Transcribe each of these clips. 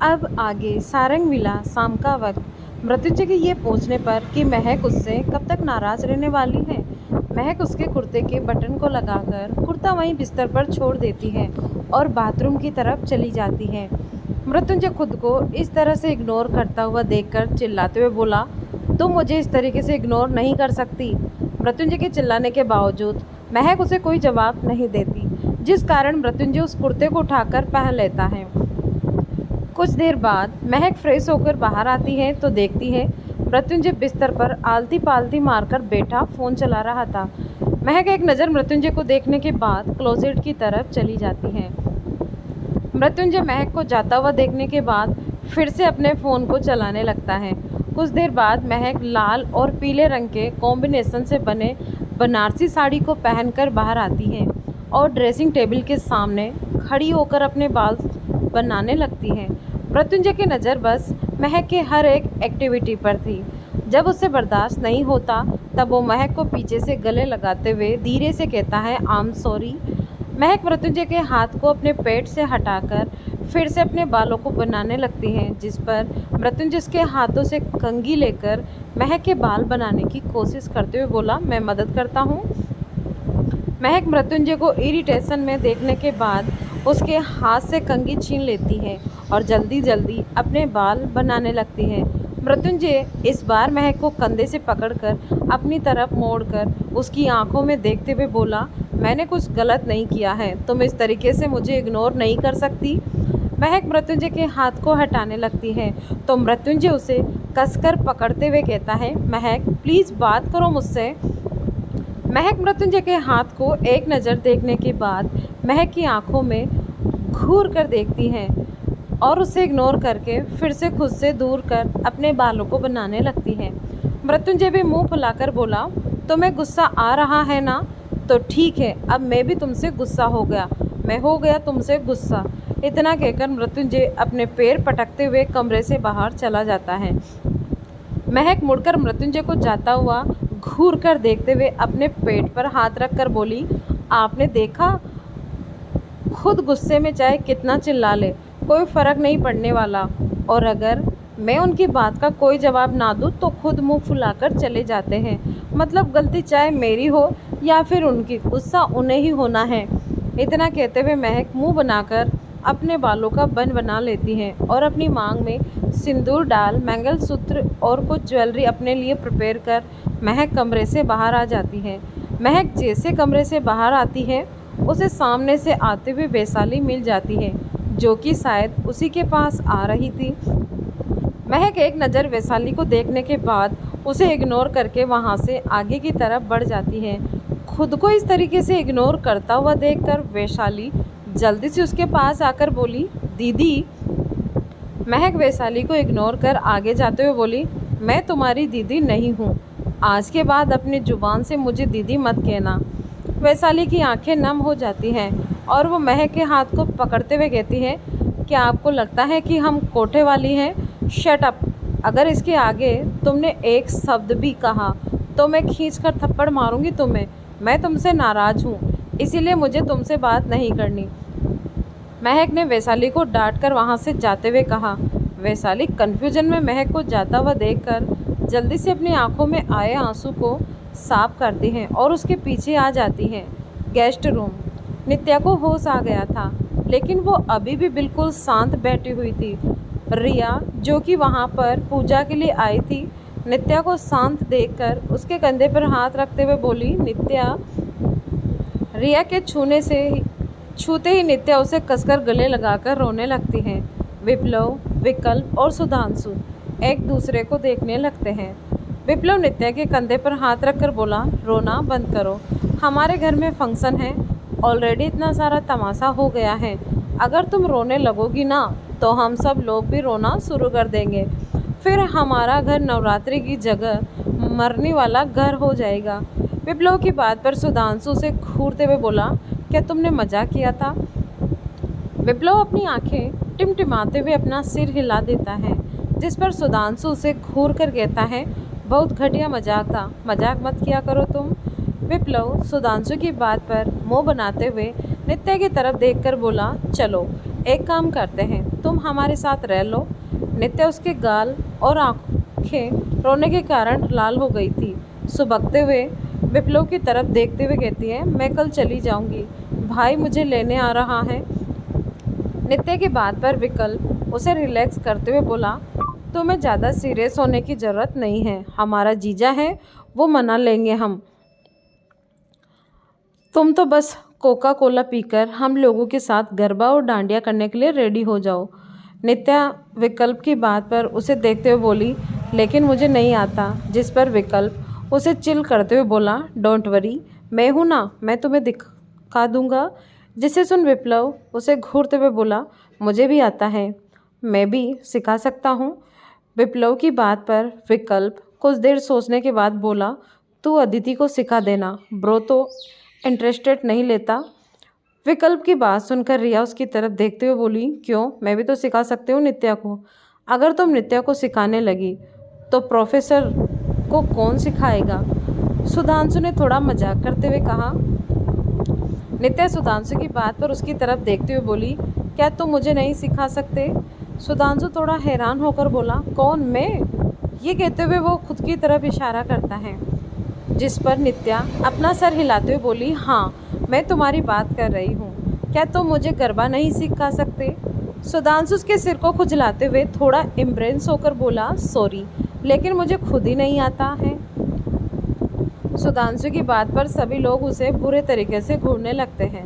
अब आगे सारंग मिला शाम का वक्त। मृत्युंजय के ये पूछने पर कि महक उससे कब तक नाराज रहने वाली है, महक उसके कुर्ते के बटन को लगाकर कुर्ता वहीं बिस्तर पर छोड़ देती है और बाथरूम की तरफ चली जाती है। मृत्युंजय खुद को इस तरह से इग्नोर करता हुआ देखकर चिल्लाते हुए बोला, तुम मुझे इस तरीके से इग्नोर नहीं कर सकती। मृत्युंजय के चिल्लाने के बावजूद महक उसे कोई जवाब नहीं देती, जिस कारण मृत्युंजय उस कुर्ते को उठाकर पहन लेता है। कुछ देर बाद महक फ्रेश होकर बाहर आती है तो देखती है मृत्युंजय बिस्तर पर आलती पालती मारकर बैठा फ़ोन चला रहा था। महक एक नज़र मृत्युंजय को देखने के बाद क्लोसेट की तरफ चली जाती है। मृत्युंजय महक को जाता हुआ देखने के बाद फिर से अपने फ़ोन को चलाने लगता है। कुछ देर बाद महक लाल और पीले रंग के कॉम्बिनेशन से बने बनारसी साड़ी को पहनकर बाहर आती है और ड्रेसिंग टेबल के सामने खड़ी होकर अपने बाल बनाने लगती है। मृत्युंजय की नज़र बस महक के हर एक एक्टिविटी पर थी। जब उससे बर्दाश्त नहीं होता तब वो महक को पीछे से गले लगाते हुए धीरे से कहता है, आई एम सॉरी। महक मृत्युंजय के हाथ को अपने पेट से हटाकर फिर से अपने बालों को बनाने लगती है, जिस पर मृत्युंजय उसके हाथों से कंघी लेकर महक के बाल बनाने की कोशिश करते हुए बोला, मैं मदद करता हूँ। महक मृत्युंजय को इरिटेशन में देखने के बाद उसके हाथ से कंघी छीन लेती है और जल्दी जल्दी अपने बाल बनाने लगती है। मृत्युंजय इस बार महक को कंधे से पकड़कर अपनी तरफ मोड़कर उसकी आंखों में देखते हुए बोला, मैंने कुछ गलत नहीं किया है, तुम इस तरीके से मुझे इग्नोर नहीं कर सकती। महक मृत्युंजय के हाथ को हटाने लगती है तो मृत्युंजय उसे कसकर पकड़ते हुए कहता है, महक प्लीज़ बात करो मुझसे। महक मृत्युंजय के हाथ को एक नज़र देखने के बाद महक की आंखों में घूर कर देखती है और उसे इग्नोर करके फिर से खुद से दूर कर अपने बालों को बनाने लगती है। मृत्युंजय भी मुंह फुलाकर बोला, तुम्हें गुस्सा आ रहा है ना, तो ठीक है, अब मैं भी तुमसे गुस्सा हो गया, मैं हो गया तुमसे गुस्सा। इतना कहकर मृत्युंजय अपने पैर पटकते हुए कमरे से बाहर चला जाता है। महक मुड़कर मृत्युंजय को जाता हुआ घूर कर देखते हुए अपने पेट पर हाथ रखकर बोली, आपने देखा, खुद गुस्से में चाहे कितना चिल्ला ले कोई फ़र्क नहीं पड़ने वाला, और अगर मैं उनकी बात का कोई जवाब ना दूँ तो खुद मुंह फुलाकर चले जाते हैं। मतलब गलती चाहे मेरी हो या फिर उनकी, गुस्सा उन्हें ही होना है। इतना कहते हुए महक मुंह बनाकर अपने बालों का बन बना लेती है और अपनी मांग में सिंदूर डाल मंगलसूत्र और कुछ ज्वेलरी अपने लिए प्रिपेयर कर महक कमरे से बाहर आ जाती है। महक जैसे कमरे से बाहर आती है उसे सामने से आते हुए वैशाली मिल जाती है, जो कि शायद उसी के पास आ रही थी। महक एक नज़र वैशाली को देखने के बाद उसे इग्नोर करके वहां से आगे की तरफ बढ़ जाती है। खुद को इस तरीके से इग्नोर करता हुआ देखकर वैशाली जल्दी से उसके पास आकर बोली, दीदी। महक वैशाली को इग्नोर कर आगे जाते हुए बोली, मैं तुम्हारी दीदी नहीं हूँ, आज के बाद अपनी ज़ुबान से मुझे दीदी मत कहना। वैशाली की आंखें नम हो जाती हैं और वो महक के हाथ को पकड़ते हुए कहती है, क्या आपको लगता है कि हम कोठे वाली हैं? शट अप, अगर इसके आगे तुमने एक शब्द भी कहा तो मैं खींचकर थप्पड़ मारूंगी तुम्हें। मैं तुमसे नाराज़ हूँ, इसीलिए मुझे तुमसे बात नहीं करनी। महक ने वैशाली को डांट कर वहाँ से जाते हुए कहा। वैशाली कन्फ्यूजन में महक को जाता हुआ देखकर जल्दी से अपनी आंखों में आए आंसू को साफ करती हैं और उसके पीछे आ जाती हैं। Guest room. नित्या को होश आ गया था, लेकिन वो अभी भी बिल्कुल शांत बैठी हुई थी। रिया, जो कि वहाँ पर पूजा के लिए आई थी, नित्या को शांत देखकर उसके कंधे पर हाथ रखते हुए बोली, नित्या। रिया के छूते ही नित्या उसे कसकर गले लगाकर रोने लगती है। विप्लव, विकल्प और सुधांशु एक दूसरे को देखने लगते हैं। विप्लव नित्या के कंधे पर हाथ रखकर बोला, रोना बंद करो, हमारे घर में फंक्शन है, ऑलरेडी इतना सारा तमाशा हो गया है, अगर तुम रोने लगोगी ना तो हम सब लोग भी रोना शुरू कर देंगे, फिर हमारा घर नवरात्रि की जगह मरने वाला घर हो जाएगा। विप्लव की बात पर सुधांशु से घूरते हुए बोला, क्या तुमने मजाक किया था? विप्लव अपनी आंखें टिमटिमाते हुए अपना सिर हिला देता है, जिस पर सुधांशु उसे घूर कर कहता है, बहुत घटिया मजाक था, मजाक मत किया करो तुम। विप्लव सुधांशु की बात पर मुंह बनाते हुए नित्या की तरफ देखकर बोला, चलो एक काम करते हैं, तुम हमारे साथ रह लो। नित्या उसके गाल और आंखें रोने के कारण लाल हो गई थी। सुबकते हुए विप्लव की तरफ देखते हुए कहती है, मैं कल चली जाऊंगी, भाई मुझे लेने आ रहा है। नित्या की बात पर विकल्प उसे रिलैक्स करते हुए बोला, तुम्हें ज़्यादा सीरियस होने की ज़रूरत नहीं है, हमारा जीजा है, वो मना लेंगे हम। तुम तो बस कोका कोला पीकर हम लोगों के साथ गरबा और डांडिया करने के लिए रेडी हो जाओ। नित्या विकल्प की बात पर उसे देखते हुए बोली, लेकिन मुझे नहीं आता। जिस पर विकल्प उसे चिल करते हुए बोला, डोंट वरी, मैं हूँ ना, मैं तुम्हें दिखा दूंगा। जिसे सुन विप्लव उसे घूरते हुए बोला, मुझे भी आता है, मैं भी सिखा सकता हूँ। विप्लव की बात पर विकल्प कुछ देर सोचने के बाद बोला, तू अदिति को सिखा देना, ब्रो तो इंटरेस्टेड नहीं लेता। विकल्प की बात सुनकर रिया उसकी तरफ देखते हुए बोली, क्यों, मैं भी तो सिखा सकती हूँ नित्या को। अगर तुम नित्या को सिखाने लगी तो प्रोफेसर को कौन सिखाएगा? सुधांशु ने थोड़ा मजाक करते हुए कहा। नित्या सुधांशु की बात पर उसकी तरफ देखते हुए बोली, क्या तुम मुझे नहीं सिखा सकते? सुधांशु थोड़ा हैरान होकर बोला, कौन, मैं? ये कहते हुए वो खुद की तरफ इशारा करता है। जिस पर नित्या अपना सर हिलाते हुए बोली, हाँ, मैं तुम्हारी बात कर रही हूँ। क्या तुम मुझे गरबा नहीं सिखा सकते? सुधांशु उसके सिर को खुजलाते हुए थोड़ा इम्प्रेस होकर बोला, सॉरी, लेकिन मुझे खुद ही नहीं आता है। सुधांशु की बात पर सभी लोग उसे बुरे तरीके से घूरने लगते हैं।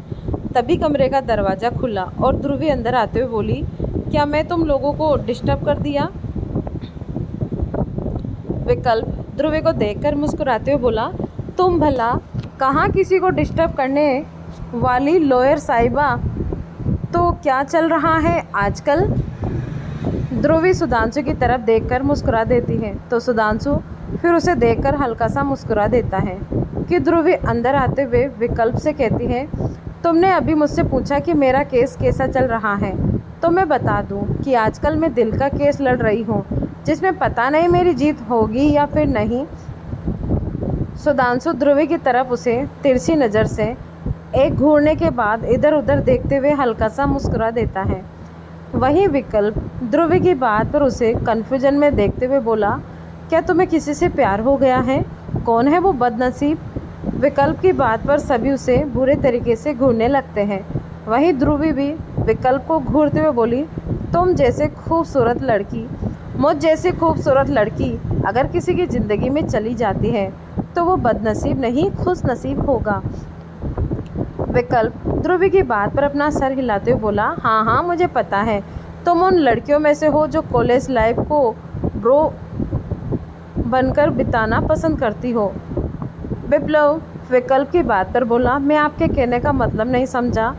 तभी कमरे का दरवाज़ा खुला और ध्रुवी अंदर आते हुए बोली, क्या मैं तुम लोगों को डिस्टर्ब कर दिया? विकल्प ध्रुवी को देखकर मुस्कुराते हुए बोला, तुम भला कहाँ किसी को डिस्टर्ब करने वाली लॉयर साहिबा। तो क्या चल रहा है आजकल? ध्रुवी सुधांशु की तरफ देखकर मुस्कुरा देती है तो सुधांशु फिर उसे देखकर हल्का सा मुस्कुरा देता है कि ध्रुवी अंदर आते हुए विकल्प से कहती है, तुमने अभी मुझसे पूछा कि मेरा केस कैसा चल रहा है, तो मैं बता दूं कि आजकल मैं दिल का केस लड़ रही हूं, जिसमें पता नहीं मेरी जीत होगी या फिर नहीं। सुधांशु ध्रुवी की तरफ उसे तिरछी नज़र से एक घूरने के बाद इधर उधर देखते हुए हल्का सा मुस्कुरा देता है। वहीं विकल्प ध्रुवी की बात पर उसे कन्फ्यूजन में देखते हुए बोला, क्या तुम्हें किसी से प्यार हो गया है? कौन है वो बदनसीब? विकल्प की बात पर सभी उसे बुरे तरीके से घूरने लगते हैं। वहीं ध्रुवी भी विकल्प को घूरते हुए बोली, तुम जैसे खूबसूरत लड़की, मुझ जैसी खूबसूरत लड़की अगर किसी की ज़िंदगी में चली जाती है तो वो बदनसीब नहीं खुश नसीब होगा। विकल्प ध्रुवी की बात पर अपना सर हिलाते हुए बोला, हाँ हाँ, मुझे पता है, तुम उन लड़कियों में से हो जो कॉलेज लाइफ को ब्रो बनकर बिताना पसंद करती हो। विप्लव विकल्प की बात पर बोला, मैं आपके कहने का मतलब नहीं समझा।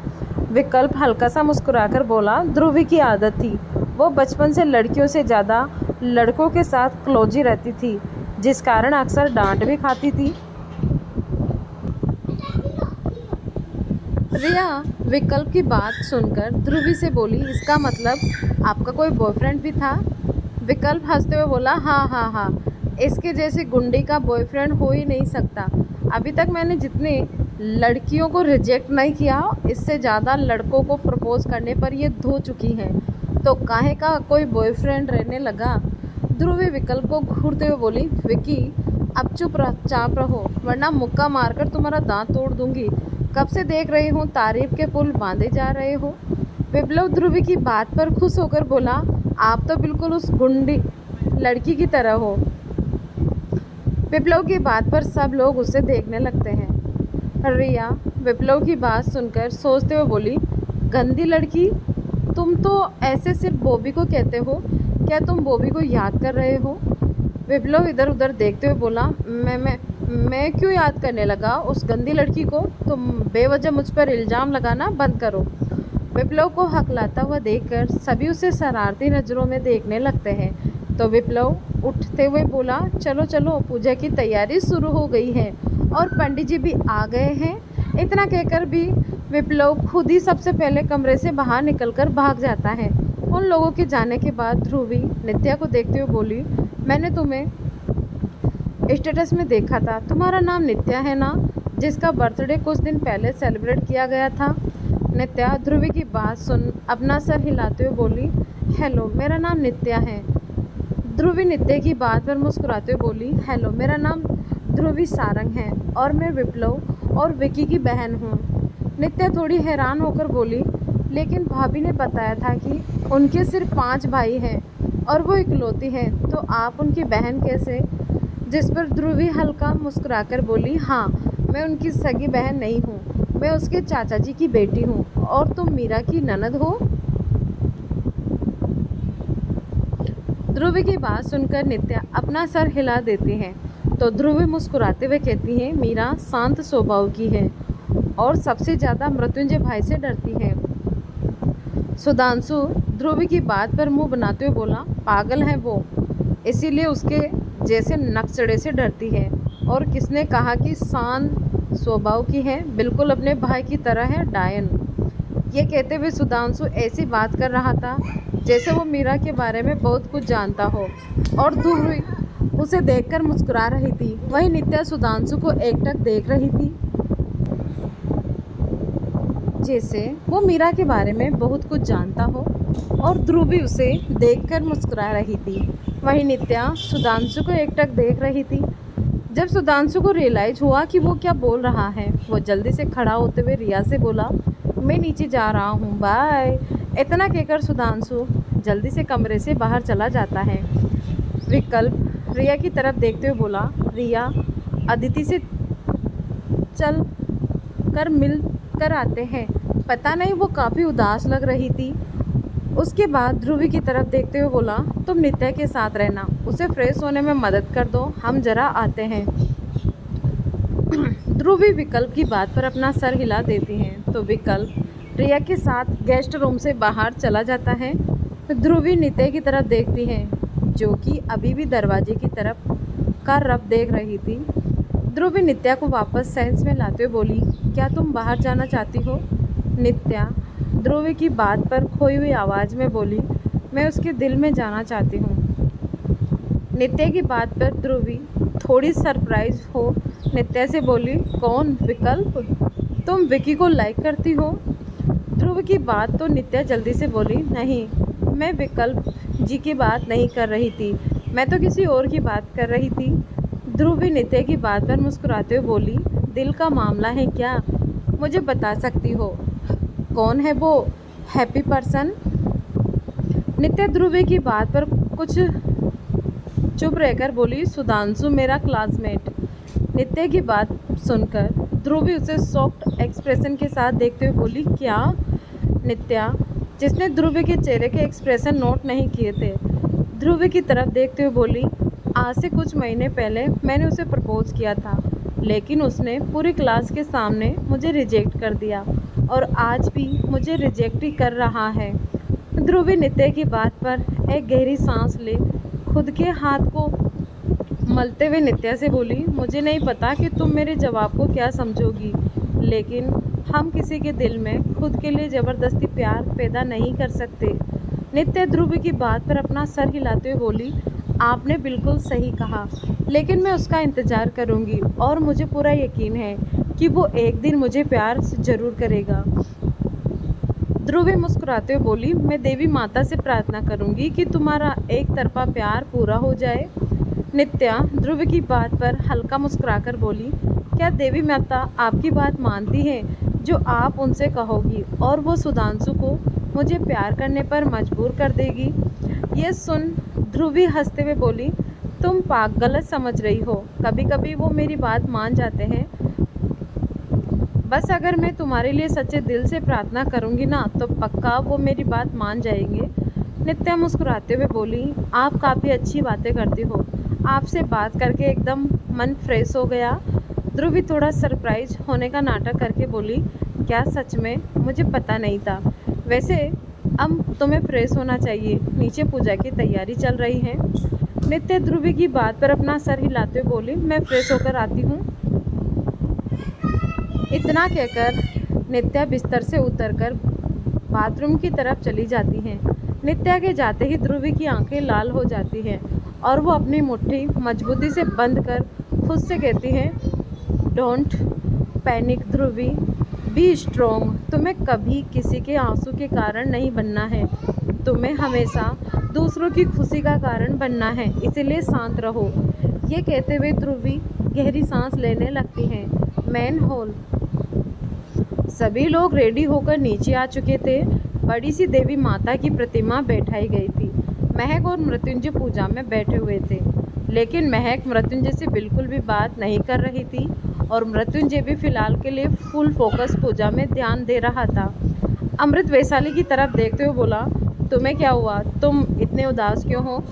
विकल्प हल्का सा मुस्कुराकर बोला, ध्रुवी की आदत थी, वो बचपन से लड़कियों से ज़्यादा लड़कों के साथ क्लोजी रहती थी, जिस कारण अक्सर डांट भी खाती थी। रिया विकल्प की बात सुनकर ध्रुवी से बोली, इसका मतलब आपका कोई बॉयफ्रेंड भी था? विकल्प हंसते हुए बोला, हाँ हाँ हाँ, इसके जैसे गुंडी का बॉयफ्रेंड हो ही नहीं सकता। अभी तक मैंने जितनी लड़कियों को रिजेक्ट नहीं किया, इससे ज़्यादा लड़कों को प्रपोज करने पर ये धो चुकी हैं, तो काहे का कोई बॉयफ्रेंड रहने लगा। ध्रुवी विकल्प को घूरते हुए बोली, विकी अब चाप रहो, वरना मुक्का मारकर तुम्हारा दांत तोड़ दूंगी। कब से देख रही हूँ तारीफ के पुल बांधे जा रहे हो। विप्लव ध्रुवी की बात पर खुश होकर बोला, आप तो बिल्कुल उस गुंडी लड़की की तरह हो। विप्लव की बात पर सब लोग उसे देखने लगते हैं। रिया विप्लव की बात सुनकर सोचते हुए बोली, गंदी लड़की, तुम तो ऐसे सिर्फ बॉबी को कहते हो, क्या तुम बॉबी को याद कर रहे हो? विप्लव इधर उधर देखते हुए बोला, मैं क्यों याद करने लगा उस गंदी लड़की को? तुम बेवजह मुझ पर इल्ज़ाम लगाना बंद करो। विप्लव को हकलाता हुआ देखकर सभी उसे शरारती नज़रों में देखने लगते हैं तो विप्लव उठते हुए बोला, चलो चलो, पूजा की तैयारी शुरू हो गई है और पंडित जी भी आ गए हैं। इतना कहकर भी विप्लव खुद ही सबसे पहले कमरे से बाहर निकलकर भाग जाता है। उन लोगों के जाने के बाद ध्रुवी नित्या को देखते हुए बोली, मैंने तुम्हें स्टेटस में देखा था, तुम्हारा नाम नित्या है ना, जिसका बर्थडे कुछ दिन पहले सेलिब्रेट किया गया था? नित्या ध्रुवी की बात सुन अपना सर हिलाते हुए बोली, हेलो, मेरा नाम नित्या है। ध्रुवी नित्या की बात पर मुस्कुराते हुए बोली, हेलो, मेरा नाम ध्रुवी सारंग है और मैं विप्लव और विकी की बहन हूँ। नित्या थोड़ी हैरान होकर बोली, लेकिन भाभी ने बताया था कि उनके सिर्फ 5 भाई हैं और वो इकलौती हैं, तो आप उनकी बहन कैसे? जिस पर ध्रुवी हल्का मुस्कुराकर बोली, हाँ, मैं उनकी सगी बहन नहीं हूँ, मैं उसके चाचा जी की बेटी हूँ। और तुम मीरा की ननद हो? ध्रुवी की बात सुनकर नित्या अपना सर हिला देती है तो ध्रुवी मुस्कुराते हुए कहती है, मीरा शांत स्वभाव की है और सबसे ज़्यादा मृत्युंजय भाई से डरती है। सुधांशु ध्रुवी की बात पर मुंह बनाते हुए बोला, पागल है वो, इसीलिए उसके जैसे नक्सड़े से डरती है। और किसने कहा कि शांत स्वभाव की है? बिल्कुल अपने भाई की तरह है, डायन। ये कहते हुए सुधांशु ऐसी बात कर रहा था जैसे वो मीरा के बारे में बहुत कुछ जानता हो और ध्रुवी उसे देखकर मुस्कुरा रही थी। वहीं नित्या सुधांशु को एकटक देख रही थी जैसे वो मीरा के बारे में बहुत कुछ जानता हो और ध्रुवी उसे देखकर मुस्कुरा रही थी। वहीं नित्या सुधांशु को एकटक देख रही थी। जब सुधांशु को रियलाइज हुआ कि वो क्या बोल रहा है, वो जल्दी से खड़ा होते हुए रिया से बोला, मैं नीचे जा रहा हूँ, बाय। इतना कहकर सुधांशु जल्दी से कमरे से बाहर चला जाता है। विकल्प रिया की तरफ देखते हुए बोला, रिया, अदिति से चल कर मिल कर आते हैं। पता नहीं वो काफ़ी उदास लग रही थी। उसके बाद ध्रुवी की तरफ देखते हुए बोला, तुम नित्या के साथ रहना, उसे फ्रेश होने में मदद कर दो, हम जरा आते हैं। ध्रुवी विकल्प की बात पर अपना सर हिला देती हैं तो विकल्प रिया के साथ गेस्ट रूम से बाहर चला जाता है। ध्रुवी नित्या की तरफ देखती है जो कि अभी भी दरवाजे की तरफ का रब देख रही थी। ध्रुवी नित्या को वापस सेंस में लाते हुए बोली, क्या तुम बाहर जाना चाहती हो? नित्या ध्रुवी की बात पर खोई हुई आवाज़ में बोली, मैं उसके दिल में जाना चाहती हूँ। नित्या की बात पर ध्रुवी थोड़ी सरप्राइज हो नित्या से बोली, कौन? विकल्प, तुम विकी को लाइक करती हो? ध्रुव की बात तो नित्या जल्दी से बोली, नहीं, मैं विकल्प जी की बात नहीं कर रही थी, मैं तो किसी और की बात कर रही थी। ध्रुवी नित्या की बात पर मुस्कुराते हुए बोली, दिल का मामला है क्या? मुझे बता सकती हो? कौन है वो हैप्पी पर्सन? नित्या ध्रुवी की बात पर कुछ चुप रहकर बोली, सुधांशु, मेरा क्लासमेट। नित्या की बात सुनकर ध्रुवी उसे सॉफ्ट एक्सप्रेशन के साथ देखते हुए बोली, क्या? नित्या, जिसने ध्रुवी के चेहरे के एक्सप्रेशन नोट नहीं किए थे, ध्रुवी की तरफ देखते हुए बोली, आज से कुछ महीने पहले मैंने उसे प्रपोज किया था, लेकिन उसने पूरी क्लास के सामने मुझे रिजेक्ट कर दिया और आज भी मुझे रिजेक्ट ही कर रहा है। ध्रुवी नित्या की बात पर एक गहरी सांस ले खुद के हाथ को मलते हुए नित्या से बोली, मुझे नहीं पता कि तुम मेरे जवाब को क्या समझोगी, लेकिन हम किसी के दिल में खुद के लिए ज़बरदस्ती प्यार पैदा नहीं कर सकते। नित्या ध्रुवी की बात पर अपना सर हिलाते हुए बोली, आपने बिल्कुल सही कहा, लेकिन मैं उसका इंतज़ार करूंगी और मुझे पूरा यकीन है कि वो एक दिन मुझे प्यार ज़रूर करेगा। ध्रुवी मुस्कुराते हुए बोली, मैं देवी माता से प्रार्थना करूंगी कि तुम्हारा एक तरफा प्यार पूरा हो जाए। नित्या ध्रुवी की बात पर हल्का मुस्कुराकर बोली, क्या देवी माता आपकी बात मानती है जो आप उनसे कहोगी और वो सुधांशु को मुझे प्यार करने पर मजबूर कर देगी? ये सुन ध्रुवी हंसते हुए बोली, तुम गलत समझ रही हो, कभी कभी वो मेरी बात मान जाते हैं। बस अगर मैं तुम्हारे लिए सच्चे दिल से प्रार्थना करूंगी ना, तो पक्का वो मेरी बात मान जाएंगे। नित्या मुस्कुराते हुए बोली, आप काफ़ी अच्छी बातें करती हो, आपसे बात करके एकदम मन फ्रेश हो गया। ध्रुवी थोड़ा सरप्राइज होने का नाटक करके बोली, क्या सच में? मुझे पता नहीं था। वैसे अब तुम्हें फ्रेश होना चाहिए, नीचे पूजा की तैयारी चल रही है। नित्या ध्रुवी की बात पर अपना सर हिलाते हुए बोली, मैं फ्रेश होकर आती हूँ। इतना कहकर नित्या बिस्तर से उतरकर बाथरूम की तरफ चली जाती हैं। नित्या के जाते ही ध्रुवी की आंखें लाल हो जाती हैं और वो अपनी मुट्ठी मजबूती से बंद कर खुद से कहती हैं, don't panic Dhruvi, be strong. तुम्हें कभी किसी के आंसू के कारण नहीं बनना है, तुम्हें हमेशा दूसरों की खुशी का कारण बनना है, इसलिए शांत रहो। ये कहते हुए ध्रुवी गहरी सांस लेने लगती हैं। Man hall. सभी लोग रेडी होकर नीचे आ चुके थे। बड़ी सी देवी माता की प्रतिमा बैठाई गई थी। महक और मृत्युंजय पूजा में बैठे हुए थे, लेकिन महक मृत्युंजय से बिल्कुल भी बात नहीं कर रही थी और मृत्युंजय भी फिलहाल के लिए फुल फोकस पूजा में ध्यान दे रहा था। अमृत वैशाली की तरफ देखते हुए बोला, तुम्हें क्या हुआ? तुम इतने उदास क्यों हो?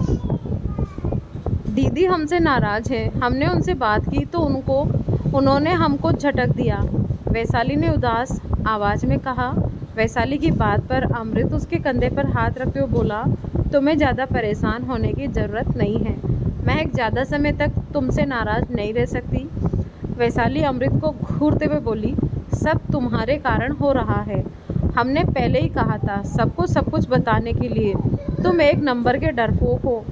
दीदी हमसे नाराज़ है। हमने उनसे बात की तो उन्होंने हमको झटक दिया, वैशाली ने उदास आवाज़ में कहा। वैशाली की बात पर अमृत उसके कंधे पर हाथ रखते हुए बोला, तुम्हें ज़्यादा परेशान होने की ज़रूरत नहीं है। महक ज़्यादा समय तक तुमसे नाराज़ नहीं रह सकती। वैशाली अमृत को घूरते हुए बोली, सब तुम्हारे कारण हो रहा है। हमने पहले ही कहा था सबको सब कुछ बताने के लिए। तुम एक नंबर के डरपोक हो।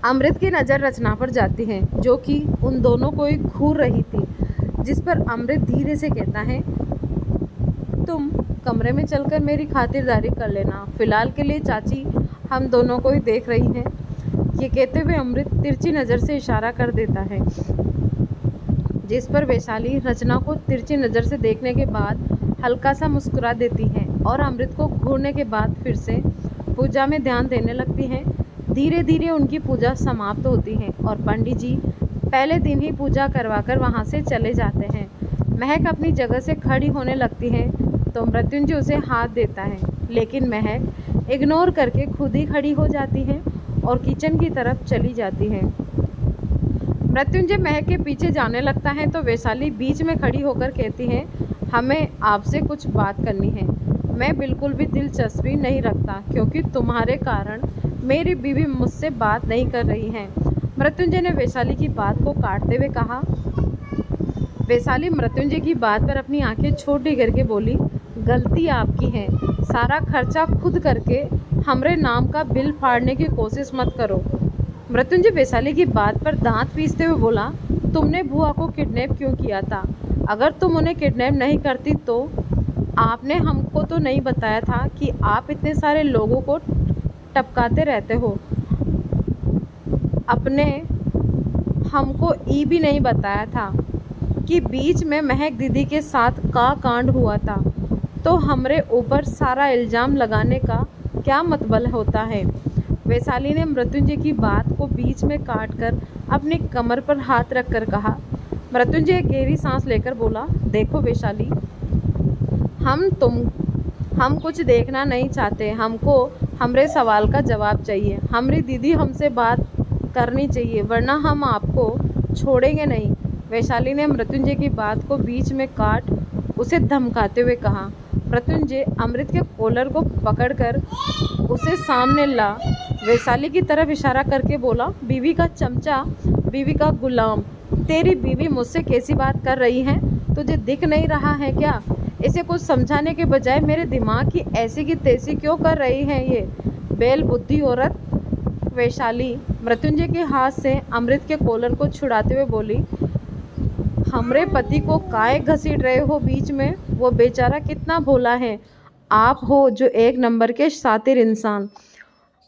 अमृत की नज़र रचना पर जाती है, जो कि उन दोनों को ही घूर रही थी, जिस पर अमृत धीरे से कहता है, तुम कमरे में चलकर मेरी खातिरदारी कर लेना। फिलहाल के लिए चाची हम दोनों को ही देख रही हैं। ये कहते हुए अमृत तिरछी नज़र से इशारा कर देता है, जिस पर वैशाली रचना को तिरछी नज़र से देखने के बाद हल्का सा मुस्कुरा देती है और अमृत को घूरने के बाद फिर से पूजा में ध्यान देने लगती हैं। धीरे धीरे उनकी पूजा समाप्त होती है और पंडित जी पहले दिन ही पूजा करवाकर वहाँ से चले जाते हैं। महक अपनी जगह से खड़ी होने लगती है तो मृत्युंजय उसे हाथ देता है, लेकिन महक इग्नोर करके खुद ही खड़ी हो जाती है और किचन की तरफ चली जाती है। मृत्युंजय महक के पीछे जाने लगता है तो वैशाली बीच में खड़ी होकर कहती है, हमें आपसे कुछ बात करनी है। मैं बिल्कुल भी दिलचस्पी नहीं रखता क्योंकि तुम्हारे कारण मेरी बीवी मुझसे बात नहीं कर रही है। मृत्युंजय ने वैशाली की बात को काटते हुए कहा। वैशाली मृत्युंजय की बात पर अपनी आंखें छोटी करके बोली, गलती आपकी है। सारा खर्चा खुद करके हमरे नाम का बिल फाड़ने की कोशिश मत करो। मृत्युंजय वैशाली की बात पर दांत पीसते हुए बोला, तुमने बुआ को किडनैप क्यों किया था? अगर तुम उन्हें किडनैप नहीं करती तो आपने हमको तो नहीं बताया था कि आप इतने सारे लोगों को टपकाते रहते हो। अपने हमको ये भी नहीं बताया था कि बीच में महक दीदी के साथ का कांड हुआ था, तो हमरे ऊपर सारा इल्ज़ाम लगाने का क्या मतलब होता है? वैशाली ने मृत्युंजय की बात को बीच में काटकर अपनी कमर पर हाथ रखकर कहा। मृत्युंजय गहरी सांस लेकर बोला, देखो वैशाली, हम कुछ देखना नहीं चाहते। हमको हमरे सवाल का जवाब चाहिए। हमारी दीदी हमसे बात करनी चाहिए, वरना हम आपको छोड़ेंगे नहीं। वैशाली ने मृत्युंजय की बात को बीच में काट उसे धमकाते हुए कहा। मृत्युंजय अमृत के कॉलर को पकड़कर उसे सामने ला वैशाली की तरफ इशारा करके बोला, बीवी का चमचा, बीवी का गुलाम, तेरी बीवी मुझसे कैसी बात कर रही है? तुझे दिख नहीं रहा है क्या? इसे कुछ समझाने के बजाय मेरे दिमाग की ऐसी की तैसी क्यों कर रही है ये बेल बुद्धि औरत? वैशाली मृत्युंजय के हाथ से अमृत के कॉलर को छुड़ाते हुए बोली, हमरे पति को काहे घसीट रहे हो बीच में? वो बेचारा कितना भोला है। आप हो जो एक नंबर के शातिर इंसान।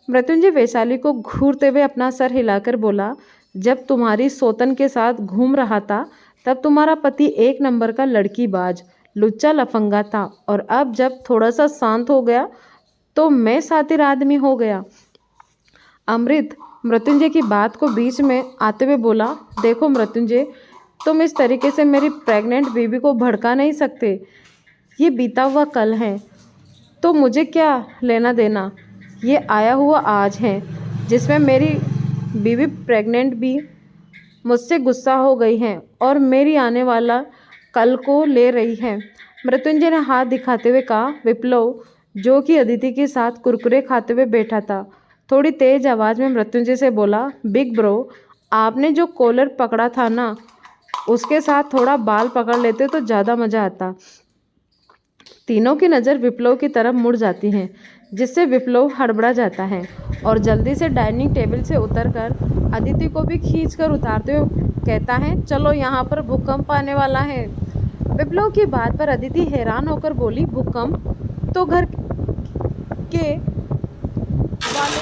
मृत्युंजय वैशाली को घूरते हुए अपना सर हिलाकर बोला, जब तुम्हारी सौतन के साथ घूम रहा था तब तुम्हारा पति एक नंबर का लड़कीबाज लुच्चा लफंगा था, और अब जब थोड़ा सा शांत हो गया तो मैं शातिर आदमी हो गया। अमृत मृत्युंजय की बात को बीच में आते हुए बोला, देखो मृत्युंजय, तुम इस तरीके से मेरी प्रेग्नेंट बीवी को भड़का नहीं सकते। ये बीता हुआ कल है तो मुझे क्या लेना देना। ये आया हुआ आज है जिसमें मेरी बीवी प्रेग्नेंट भी मुझसे गुस्सा हो गई है और मेरी आने वाला कल को ले रही है। मृत्युंजय ने हाथ दिखाते हुए कहा। विप्लव, जो कि अदिति के साथ कुरकुरे खाते हुए बैठा था, थोड़ी तेज आवाज़ में मृत्युंजय से बोला, बिग ब्रो, आपने जो कॉलर पकड़ा था ना, उसके साथ थोड़ा बाल पकड़ लेते तो ज़्यादा मज़ा आता। तीनों की नज़र विप्लव की तरफ मुड़ जाती हैं, जिससे विप्लव हड़बड़ा जाता है और जल्दी से डाइनिंग टेबल से उतरकर अदिति को भी खींचकर उतारते हुए कहता है, चलो यहाँ पर भूकंप आने वाला है। विप्लव की बात पर अदिति हैरान होकर बोली, भूकंप? तो घर के वाले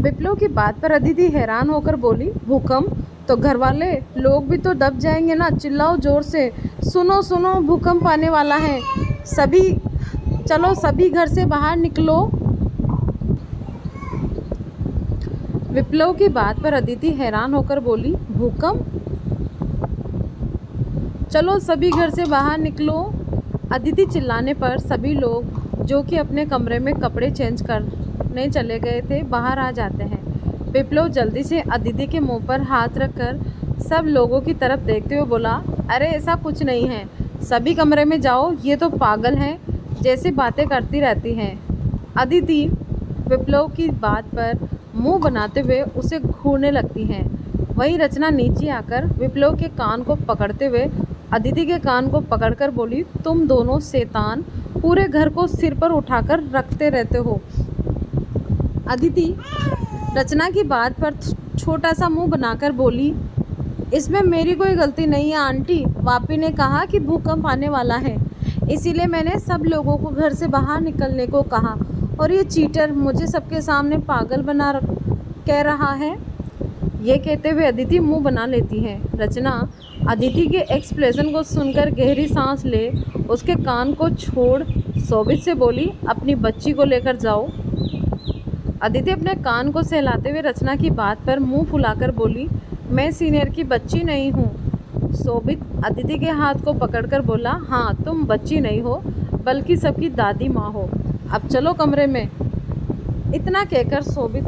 विप्लव की बात पर अदिति हैरान होकर बोली, भूकंप? तो घर वाले लोग भी तो दब जाएंगे ना। चिल्लाओ जोर से, सुनो सुनो, भूकंप आने वाला है। चलो सभी घर से बाहर निकलो। विप्लव की बात पर अदिति हैरान होकर बोली, भूकंप? चलो सभी घर से बाहर निकलो। अदिति चिल्लाने पर सभी लोग, जो कि अपने कमरे में कपड़े चेंज करने चले गए थे, बाहर आ जाते हैं। विप्लव जल्दी से अदिति के मुंह पर हाथ रखकर सब लोगों की तरफ देखते हुए बोला, अरे ऐसा कुछ नहीं है, सभी कमरे में जाओ, ये तो पागल हैं, जैसी बातें करती रहती हैं। अदिति विप्लव की बात पर मुंह बनाते हुए उसे घूरने लगती हैं। वहीं रचना नीचे आकर विप्लव के कान को पकड़ते हुए अदिति के कान को पकड़कर बोली, तुम दोनों शैतान पूरे घर को सिर पर उठाकर रखते रहते हो। अदिति रचना की बात पर छोटा सा मुंह बनाकर बोली, इसमें मेरी कोई गलती नहीं है आंटी। वापी ने कहा कि भूकंप आने वाला है, इसीलिए मैंने सब लोगों को घर से बाहर निकलने को कहा, और ये चीटर मुझे सबके सामने पागल कह रहा है। ये कहते हुए अदिति मुंह बना लेती है। रचना अदिति के एक्सप्रेशन को सुनकर गहरी सांस ले उसके कान को छोड़ शोभित से बोली, अपनी बच्ची को लेकर जाओ। अदिति अपने कान को सहलाते हुए रचना की बात पर मुंह फुलाकर बोली, मैं सीनियर की बच्ची नहीं हूँ। शोभित अदिति के हाथ को पकड़कर बोला, हाँ तुम बच्ची नहीं हो बल्कि सबकी दादी माँ हो। अब चलो कमरे में। इतना कहकर शोभित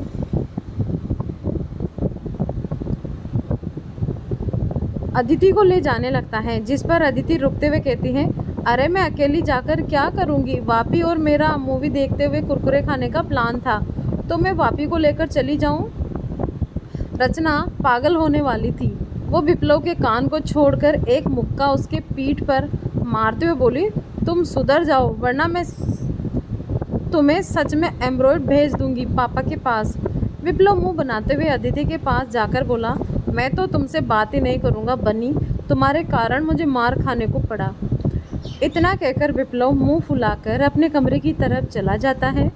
अदिति को ले जाने लगता है, जिस पर अदिति रुकते हुए कहती है, अरे मैं अकेली जाकर क्या करूँगी? वापी और मेरा मूवी देखते हुए कुरकुरे खाने का प्लान था, तो मैं वापी को लेकर चली जाऊँ? रचना पागल होने वाली थी। वो विप्लव के कान को छोड़कर एक मुक्का उसके पीठ पर मारते हुए बोली, तुम सुधर जाओ वरना मैं तुम्हें सच में एम्ब्रॉयड भेज दूंगी पापा के पास। विप्लव मुंह बनाते हुए अदिति के पास जाकर बोला, मैं तो तुमसे बात ही नहीं करूँगा बनी, तुम्हारे कारण मुझे मार खाने को पड़ा। इतना कहकर विप्लव मुंह फुलाकर अपने कमरे की तरफ चला जाता है।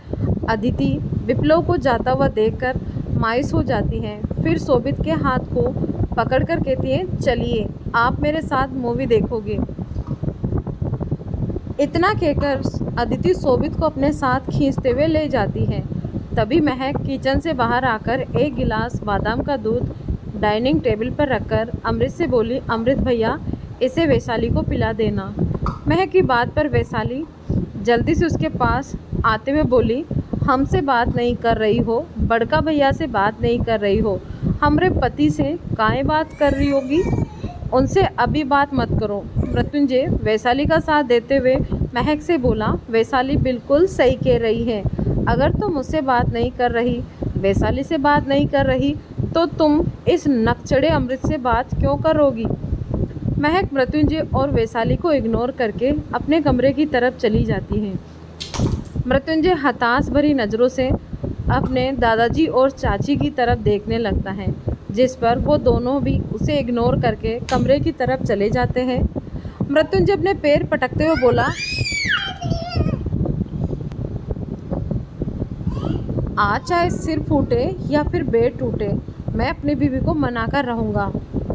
अदिति विप्लव को जाता हुआ देखकर मायूस हो जाती है। फिर शोभित के हाथ को पकड़कर कहती है, चलिए आप मेरे साथ मूवी देखोगे। इतना कहकर अदिति शोभित को अपने साथ खींचते हुए ले जाती है। तभी महक किचन से बाहर आकर एक गिलास बादाम का दूध डाइनिंग टेबल पर रखकर अमृत से बोली, अमृत भैया इसे वैशाली को पिला देना। महक की बात पर वैशाली जल्दी से उसके पास आते हुए बोली, हमसे बात नहीं कर रही हो, बड़का भैया से बात नहीं कर रही हो, हमारे पति से काहे बात कर रही होगी? उनसे अभी बात मत करो। मृत्युंजय वैशाली का साथ देते हुए महक से बोला, वैशाली बिल्कुल सही कह रही है, अगर तुम मुझसे बात नहीं कर रही, वैशाली से बात नहीं कर रही, तो तुम इस नकचड़े अमृत से बात क्यों करोगी? महक मृत्युंजय और वैशाली को इग्नोर करके अपने कमरे की तरफ चली जाती है। मृत्युंजय हताश भरी नज़रों से अपने दादाजी और चाची की तरफ देखने लगता है, जिस पर वो दोनों भी उसे इग्नोर करके कमरे की तरफ चले जाते हैं। मृत्युंजय अपने पैर पटकते हुए बोला, आज चाहे सिर फूटे या फिर बेड टूटे, मैं अपनी बीवी को मनाकर रहूँगा।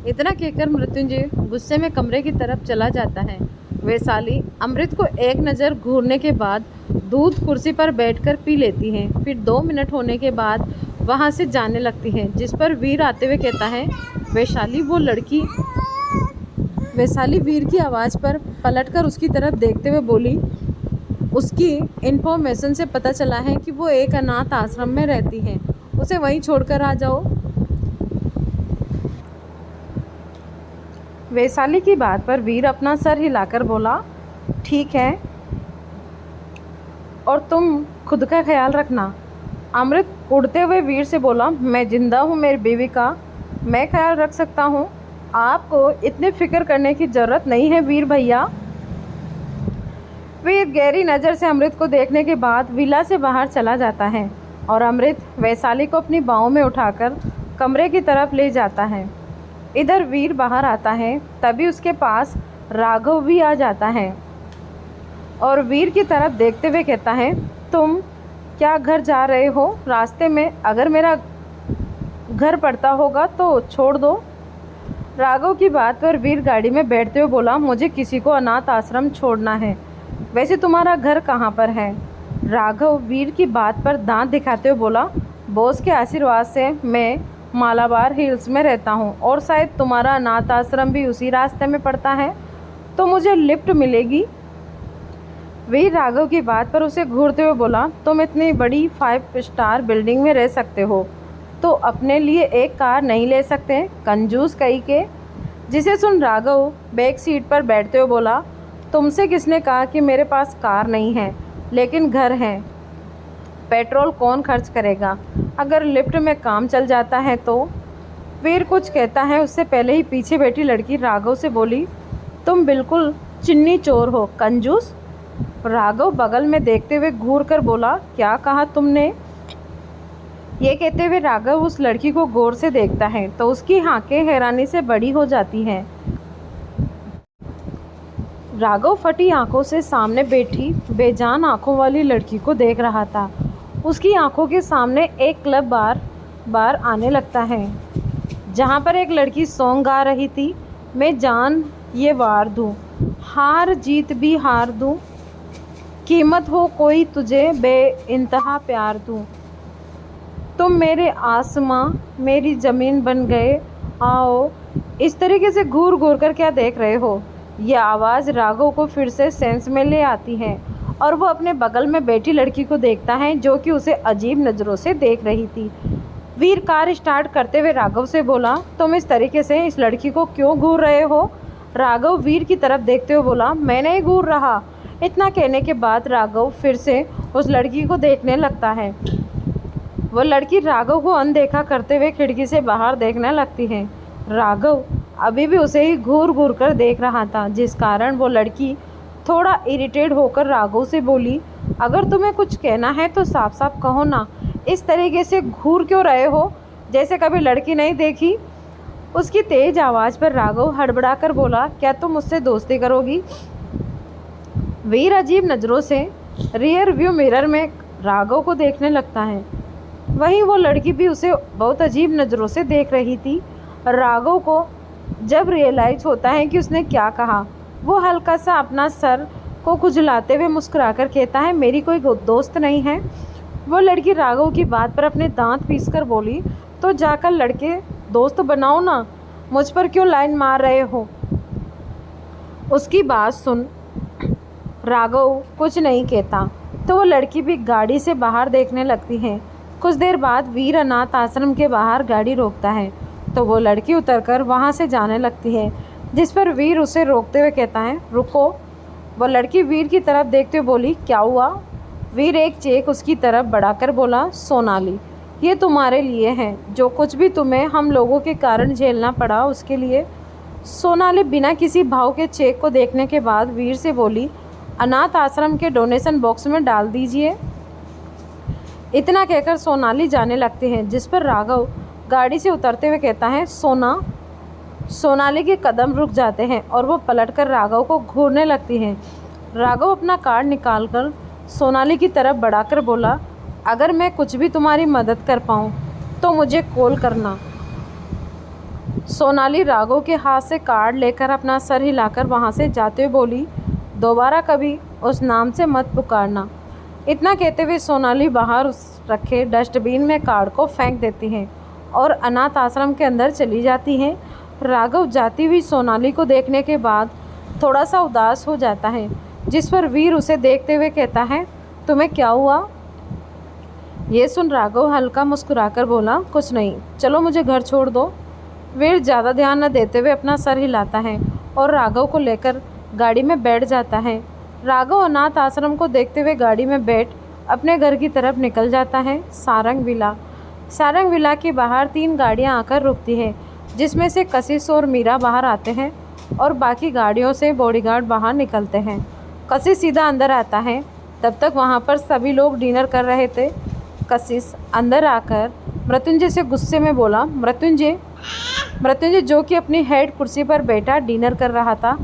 इतना कहकर मृत्युंजय गुस्से में कमरे की तरफ चला जाता है। वैशाली अमृत को एक नज़र घूरने के बाद दूध कुर्सी पर बैठकर पी लेती है। फिर 2 मिनट होने के बाद वहाँ से जाने लगती है, जिस पर वीर आते हुए कहता है, वैशाली वो लड़की। वैशाली वीर की आवाज़ पर पलटकर उसकी तरफ देखते हुए बोली, उसकी इन्फॉर्मेशन से पता चला है कि वो एक अनाथ आश्रम में रहती है, उसे वहीं छोड़कर आ जाओ। वैशाली की बात पर वीर अपना सर हिलाकर बोला, ठीक है, और तुम खुद का ख्याल रखना। अमृत उड़ते हुए वीर से बोला, मैं जिंदा हूँ, मेरी बीवी का मैं ख्याल रख सकता हूँ, आपको इतनी फिक्र करने की ज़रूरत नहीं है वीर भैया। वीर गहरी नज़र से अमृत को देखने के बाद विला से बाहर चला जाता है और अमृत वैशाली को अपनी बाहों में उठाकर कमरे की तरफ ले जाता है। इधर वीर बाहर आता है, तभी उसके पास राघव भी आ जाता है और वीर की तरफ देखते हुए कहता है, तुम क्या घर जा रहे हो? रास्ते में अगर मेरा घर पड़ता होगा तो छोड़ दो। राघव की बात पर वीर गाड़ी में बैठते हुए बोला, मुझे किसी को अनाथ आश्रम छोड़ना है। वैसे तुम्हारा घर कहाँ पर है? राघव वीर की बात पर दांत दिखाते हुए बोला, बॉस के आशीर्वाद से मैं मालाबार हिल्स में रहता हूँ और शायद तुम्हारा अनाथ आश्रम भी उसी रास्ते में पड़ता है, तो मुझे लिफ्ट मिलेगी। वीर राघव की बात पर उसे घूरते हुए बोला, तुम इतनी बड़ी 5 स्टार बिल्डिंग में रह सकते हो तो अपने लिए एक कार नहीं ले सकते? कंजूस कहीं के। जिसे सुन राघव बैक सीट पर बैठते हुए बोला, तुमसे किसने कहा कि मेरे पास कार नहीं है, लेकिन घर है। पेट्रोल कौन खर्च करेगा? अगर लिफ्ट में काम चल जाता है तो। वीर कुछ कहता है उससे पहले ही पीछे बैठी लड़की राघव से बोली, तुम बिल्कुल चिन्नी चोर हो, कंजूस। राघव बगल में देखते हुए घूर कर बोला, क्या कहा तुमने? ये कहते हुए राघव उस लड़की को गौर से देखता है तो उसकी आंखें हैरानी से बड़ी हो जाती हैं। राघव फटी आंखों से सामने बैठी बेजान आंखों वाली लड़की को देख रहा था। उसकी आंखों के सामने एक क्लब बार बार आने लगता है, जहाँ पर एक लड़की सॉन्ग गा रही थी, मैं जान ये वार दूँ, हार जीत भी हार दूँ, कीमत हो कोई तुझे बेइंतहा प्यार दूँ, तुम मेरे आसमां मेरी ज़मीन बन गए, आओ। इस तरीके से घूर घूर कर क्या देख रहे हो? यह आवाज़ राघव को फिर से सेंस में ले आती है और वो अपने बगल में बैठी लड़की को देखता है जो कि उसे अजीब नज़रों से देख रही थी। वीर कार स्टार्ट करते हुए राघव से बोला, तुम इस तरीके से इस लड़की को क्यों घूर रहे हो? राघव वीर की तरफ देखते हुए बोला, मैं नहीं घूर रहा। इतना कहने के बाद राघव फिर से उस लड़की को देखने लगता है। वह लड़की राघव को अनदेखा करते हुए खिड़की से बाहर देखने लगती है। राघव अभी भी उसे ही घूर घूर कर देख रहा था, जिस कारण वो लड़की थोड़ा इरिटेट होकर राघव से बोली, अगर तुम्हें कुछ कहना है तो साफ साफ कहो ना, इस तरीके से घूर क्यों रहे हो जैसे कभी लड़की नहीं देखी? उसकी तेज आवाज़ पर राघव हड़बड़ा कर बोला, क्या तुम मुझसे दोस्ती करोगी? वीर अजीब नज़रों से रियर व्यू मिरर में राघव को देखने लगता है। वहीं वो लड़की भी उसे बहुत अजीब नज़रों से देख रही थी। राघव को जब रियलाइज़ होता है कि उसने क्या कहा, वो हल्का सा अपना सर को खुजलाते हुए मुस्कुराकर कहता है, मेरी कोई दोस्त नहीं है। वो लड़की राघव की बात पर अपने दांत पीसकर बोली, तो जाकर लड़के दोस्त बनाओ ना, मुझ पर क्यों लाइन मार रहे हो? उसकी बात सुन राघव कुछ नहीं कहता तो वो लड़की भी गाड़ी से बाहर देखने लगती है। कुछ देर बाद वीर अनाथ आश्रम के बाहर गाड़ी रोकता है तो वो लड़की उतरकर वहाँ से जाने लगती है, जिस पर वीर उसे रोकते हुए कहता है, रुको। वो लड़की वीर की तरफ देखते हुए बोली, क्या हुआ? वीर एक चेक उसकी तरफ बढ़ाकर बोला, सोनाली, ये तुम्हारे लिए है, जो कुछ भी तुम्हें हम लोगों के कारण झेलना पड़ा उसके लिए। सोनाली बिना किसी भाव के चेक को देखने के बाद वीर से बोली, अनाथ आश्रम के डोनेशन बॉक्स में डाल दीजिए। इतना कहकर सोनाली जाने लगती है, जिस पर राघव गाड़ी से उतरते हुए कहता है, सोना। सोनाली के कदम रुक जाते हैं और वो पलटकर राघव को घूरने लगती है। राघव अपना कार्ड निकालकर सोनाली की तरफ बढ़ाकर बोला, अगर मैं कुछ भी तुम्हारी मदद कर पाऊँ तो मुझे कॉल करना। सोनाली राघव के हाथ से कार्ड लेकर अपना सर हिलाकर वहाँ से जाते हुए बोली, दोबारा कभी उस नाम से मत पुकारना। इतना कहते हुए सोनाली बाहर उस रखे डस्टबिन में कार्ड को फेंक देती है और अनाथ आश्रम के अंदर चली जाती है। राघव जाती हुई सोनाली को देखने के बाद थोड़ा सा उदास हो जाता है, जिस पर वीर उसे देखते हुए कहता है, तुम्हें क्या हुआ? ये सुन राघव हल्का मुस्कुराकर बोला, कुछ नहीं, चलो मुझे घर छोड़ दो। वीर ज़्यादा ध्यान न देते हुए अपना सर हिलाता है और राघव को लेकर गाड़ी में बैठ जाता है। राघव अनाथ आश्रम को देखते हुए गाड़ी में बैठ अपने घर की तरफ निकल जाता है। सारंग विला। सारंग विला के बाहर 3 गाड़ियां आकर रुकती है, जिसमें से कशिश और मीरा बाहर आते हैं और बाकी गाड़ियों से बॉडीगार्ड बाहर निकलते हैं। कशिश सीधा अंदर आता है। तब तक वहां पर सभी लोग डिनर कर रहे थे। कशिश अंदर आकर मृत्युंजय से गुस्से में बोला, मृत्युंजय मृत्युंजय जो कि अपनी हेड कुर्सी पर बैठा डिनर कर रहा था,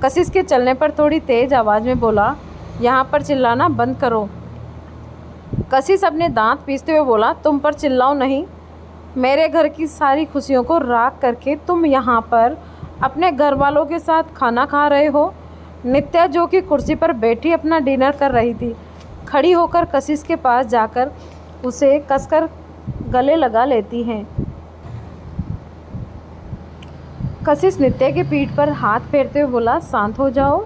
कशिश के चलने पर थोड़ी तेज आवाज़ में बोला, यहाँ पर चिल्लाना बंद करो। कशिश अपने दांत पीसते हुए बोला, तुम पर चिल्लाओ नहीं, मेरे घर की सारी खुशियों को राख करके तुम यहाँ पर अपने घर वालों के साथ खाना खा रहे हो। नित्या जो कि कुर्सी पर बैठी अपना डिनर कर रही थी, खड़ी होकर कशिश के पास जाकर उसे कसकर गले लगा लेती है। कशिश नित्या की पीठ पर हाथ फेरते हुए बोला, शांत हो जाओ।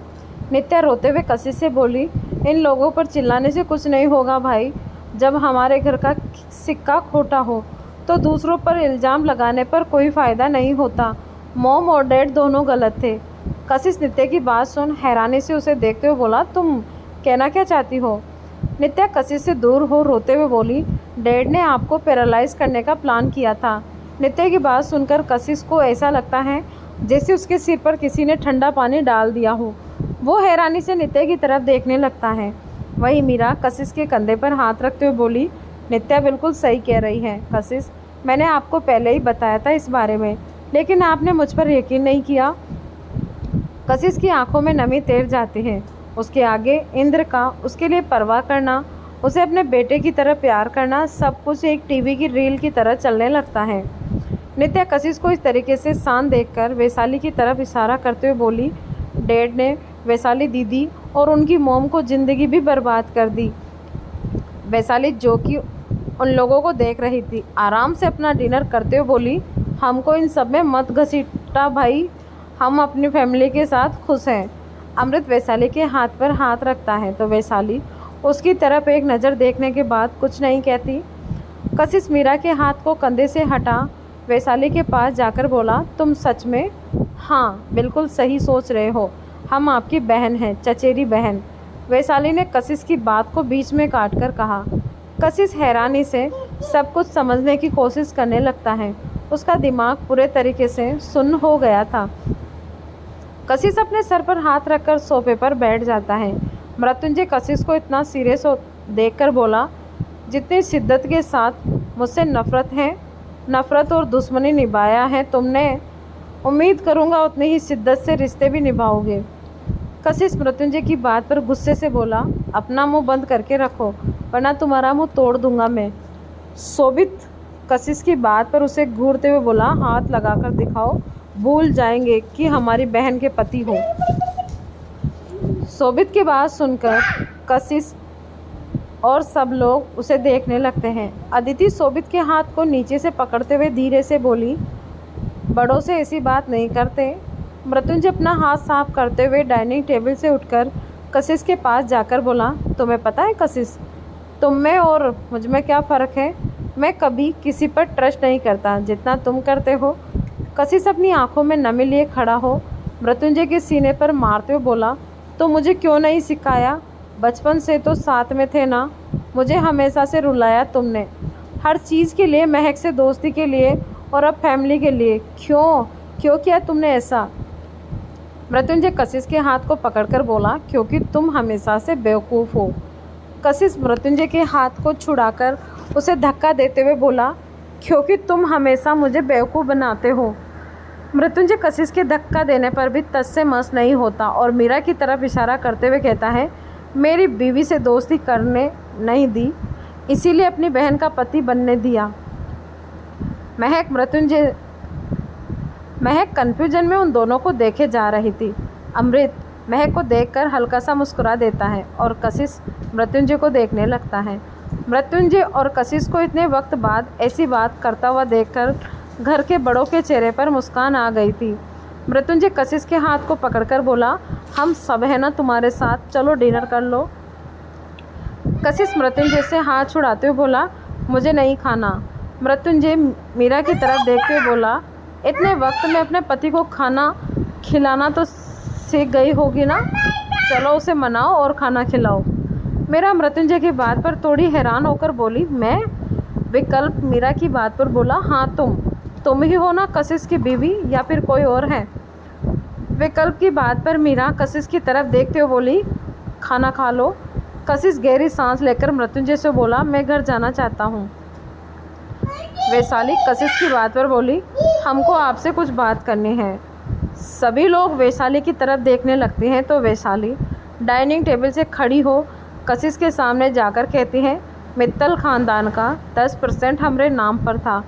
नित्या रोते हुए कशिश से बोली, इन लोगों पर चिल्लाने से कुछ नहीं होगा भाई। जब हमारे घर का सिक्का खोटा हो तो दूसरों पर इल्ज़ाम लगाने पर कोई फ़ायदा नहीं होता। मॉम और डैड दोनों गलत थे। कशिश नित्या की बात सुन हैरानी से उसे देखते हुए बोला, तुम कहना क्या चाहती हो? नित्या कशिश से दूर हो रोते हुए बोली, डैड ने आपको पैरालाइज करने का प्लान किया था। नित्या की बात सुनकर कशिश को ऐसा लगता है जैसे उसके सिर पर किसी ने ठंडा पानी डाल दिया हो। वो हैरानी से नित्या की तरफ देखने लगता है। वही मीरा कशिश के कंधे पर हाथ रखते हुए बोली, नित्या बिल्कुल सही कह रही है कशिश, मैंने आपको पहले ही बताया था इस बारे में, लेकिन आपने मुझ पर यकीन नहीं किया। कशिश की आंखों में नमी तैर जाती है। उसके आगे इंद्र का उसके लिए परवाह करना, उसे अपने बेटे की तरह प्यार करना, सब कुछ एक टीवी की रील की तरह चलने लगता है। नित्या कशिश को इस तरीके से शांत देखकर वैशाली की तरफ इशारा करते हुए बोली, डैड ने वैशाली दीदी और उनकी मॉम को ज़िंदगी भी बर्बाद कर दी। वैशाली जो कि उन लोगों को देख रही थी, आराम से अपना डिनर करते हुए बोली, हमको इन सब में मत घसीटा भाई, हम अपनी फैमिली के साथ खुश हैं। अमृत वैशाली के हाथ पर हाथ रखता है तो वैशाली उसकी तरफ एक नज़र देखने के बाद कुछ नहीं कहती। कशिश मीरा के हाथ को कंधे से हटा वैशाली के पास जाकर बोला, तुम सच में? हाँ बिल्कुल सही सोच रहे हो, हम आपकी बहन हैं, चचेरी बहन। वैशाली ने कशिश की बात को बीच में काट कर कहा। कशिश हैरानी से सब कुछ समझने की कोशिश करने लगता है। उसका दिमाग पूरे तरीके से सुन्न हो गया था। कशिश अपने सर पर हाथ रखकर सोफे पर बैठ जाता है। मृत्युंजय कशिश को इतना सीरियस देखकर बोला, जितनी शिद्दत के साथ मुझसे नफ़रत और दुश्मनी निभाया है तुमने, उम्मीद करूँगा उतनी ही शिद्दत से रिश्ते भी निभाओगे। कशिश मृत्युंजय की बात पर गुस्से से बोला, अपना मुंह बंद करके रखो वरना तुम्हारा मुंह तोड़ दूंगा मैं। शोभित कशिश की बात पर उसे घूरते हुए बोला, हाथ लगाकर दिखाओ, भूल जाएंगे कि हमारी बहन के पति हो। शोभित की बात सुनकर कशिश और सब लोग उसे देखने लगते हैं। अदिति शोभित के हाथ को नीचे से पकड़ते हुए धीरे से बोली, बड़ों से ऐसी बात नहीं करते। मृत्युंजय अपना हाथ साफ करते हुए डाइनिंग टेबल से उठकर कशिश के पास जाकर बोला, तुम्हें पता है कशिश, तुम में और मुझ में क्या फ़र्क है? मैं कभी किसी पर ट्रस्ट नहीं करता जितना तुम करते हो। कशिश अपनी आंखों में नमी लिए खड़ा हो मृत्युंजय के सीने पर मारते हुए बोला, तो मुझे क्यों नहीं सिखाया? बचपन से तो साथ में थे ना, मुझे हमेशा से रुलाया तुमने, हर चीज़ के लिए, महक से दोस्ती के लिए और अब फैमिली के लिए। क्यों किया तुमने ऐसा? मृत्युंजय कशिश के हाथ को पकड़कर बोला, क्योंकि तुम हमेशा से बेवकूफ़ हो। कशिश मृत्युंजय के हाथ को छुड़ाकर उसे धक्का देते हुए बोला, क्योंकि तुम हमेशा मुझे बेवकूफ़ बनाते हो। मृत्युंजय कशिश के धक्का देने पर भी तस से मस नहीं होता और मीरा की तरफ इशारा करते हुए कहता है, मेरी बीवी से दोस्ती करने नहीं दी, इसीलिए अपनी बहन का पति बनने दिया। महक कन्फ्यूजन में उन दोनों को देखे जा रही थी। अमृत महक को देखकर हल्का सा मुस्कुरा देता है और कशिश मृत्युंजय को देखने लगता है। मृत्युंजय और कशिश को इतने वक्त बाद ऐसी बात करता हुआ देखकर घर के बड़ों के चेहरे पर मुस्कान आ गई थी। मृत्युंजय कशिश के हाथ को पकड़कर बोला, हम सब है ना तुम्हारे साथ, चलो डिनर कर लो। कशिश मृत्युंजय से हाथ छुड़ाते हुए बोला, मुझे नहीं खाना। मृत्युंजय मीरा की तरफ देखते हुए बोला, इतने वक्त में अपने पति को खाना खिलाना तो सीख गई होगी ना, चलो उसे मनाओ और खाना खिलाओ। मेरा मृत्युंजय की बात पर थोड़ी हैरान होकर बोली, मैं? विकल्प मीरा की बात पर बोला, हाँ तुम ही हो ना कशिश की बीवी या फिर कोई और है? विकल्प की बात पर मीरा कशिश की तरफ देखते हुए बोली, खाना खा लो। कशिश गहरी सांस लेकर मृत्युंजय से बोला, मैं घर जाना चाहता हूँ। वैशाली कशिश की बात पर बोली, हमको आपसे कुछ बात करनी है। सभी लोग वैशाली की तरफ देखने लगते हैं तो वैशाली डाइनिंग टेबल से खड़ी हो कशिश के सामने जाकर कहती है, मित्तल ख़ानदान का 10% हमारे नाम पर था,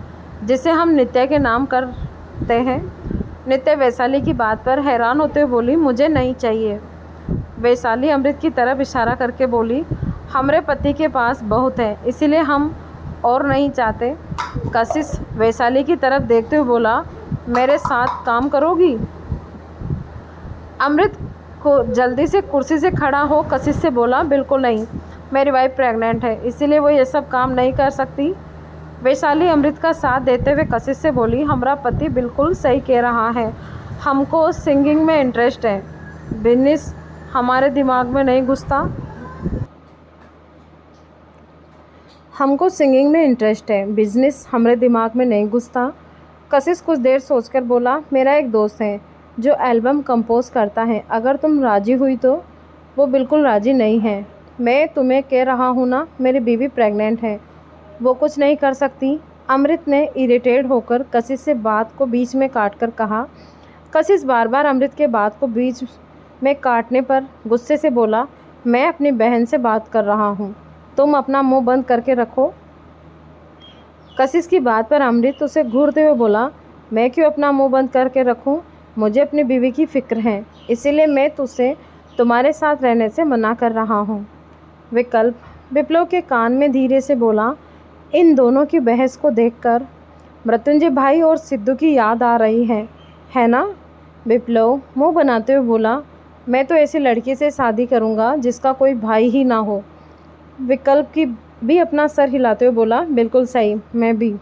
जिसे हम नित्य के नाम करते हैं। नित्य वैशाली की बात पर हैरान होते हुए बोली, मुझे नहीं चाहिए। वैशाली अमृत की तरफ इशारा करके बोली, हमारे पति के पास बहुत है, इसीलिए हम और नहीं चाहते। कशिश वैशाली की तरफ देखते हुए बोला, मेरे साथ काम करोगी? अमृत को जल्दी से कुर्सी से खड़ा हो कशिश से बोला, बिल्कुल नहीं, मेरी वाइफ प्रेग्नेंट है, इसीलिए वो ये सब काम नहीं कर सकती। वैशाली अमृत का साथ देते हुए कशिश से बोली, हमारा पति बिल्कुल सही कह रहा है, हमको सिंगिंग में इंटरेस्ट है, बिजनेस हमारे दिमाग में नहीं घुसता। बिजनेस हमारे दिमाग में नहीं घुसता। कशिश कुछ देर सोचकर बोला, मेरा एक दोस्त है जो एल्बम कंपोज करता है, अगर तुम राज़ी हुई तो। वो बिल्कुल राज़ी नहीं है, मैं तुम्हें कह रहा हूँ ना, मेरी बीवी प्रेग्नेंट है, वो कुछ नहीं कर सकती। अमृत ने इरिटेट होकर कशिश से बात को बीच में काटकर कहा। कशिश बार बार अमृत के बात को बीच में काटने पर गुस्से से बोला, मैं अपनी बहन से बात कर रहा हूँ, तुम अपना मुंह बंद करके रखो। कशिश की बात पर अमृत उसे घूरते हुए बोला, मैं क्यों अपना मुंह बंद करके रखूँ? मुझे अपनी बीवी की फ़िक्र है, इसीलिए मैं तुझसे तुम्हारे साथ रहने से मना कर रहा हूँ। विप्लव के कान में धीरे से बोला, इन दोनों की बहस को देखकर मृत्युंजय भाई और सिद्धू की याद आ रही है ना? विप्लव मुंह बनाते हुए बोला, मैं तो ऐसी लड़की से शादी करूँगा जिसका कोई भाई ही ना हो। विकल्प की भी अपना सर हिलाते हुए बोला, बिल्कुल सही, मैं भी।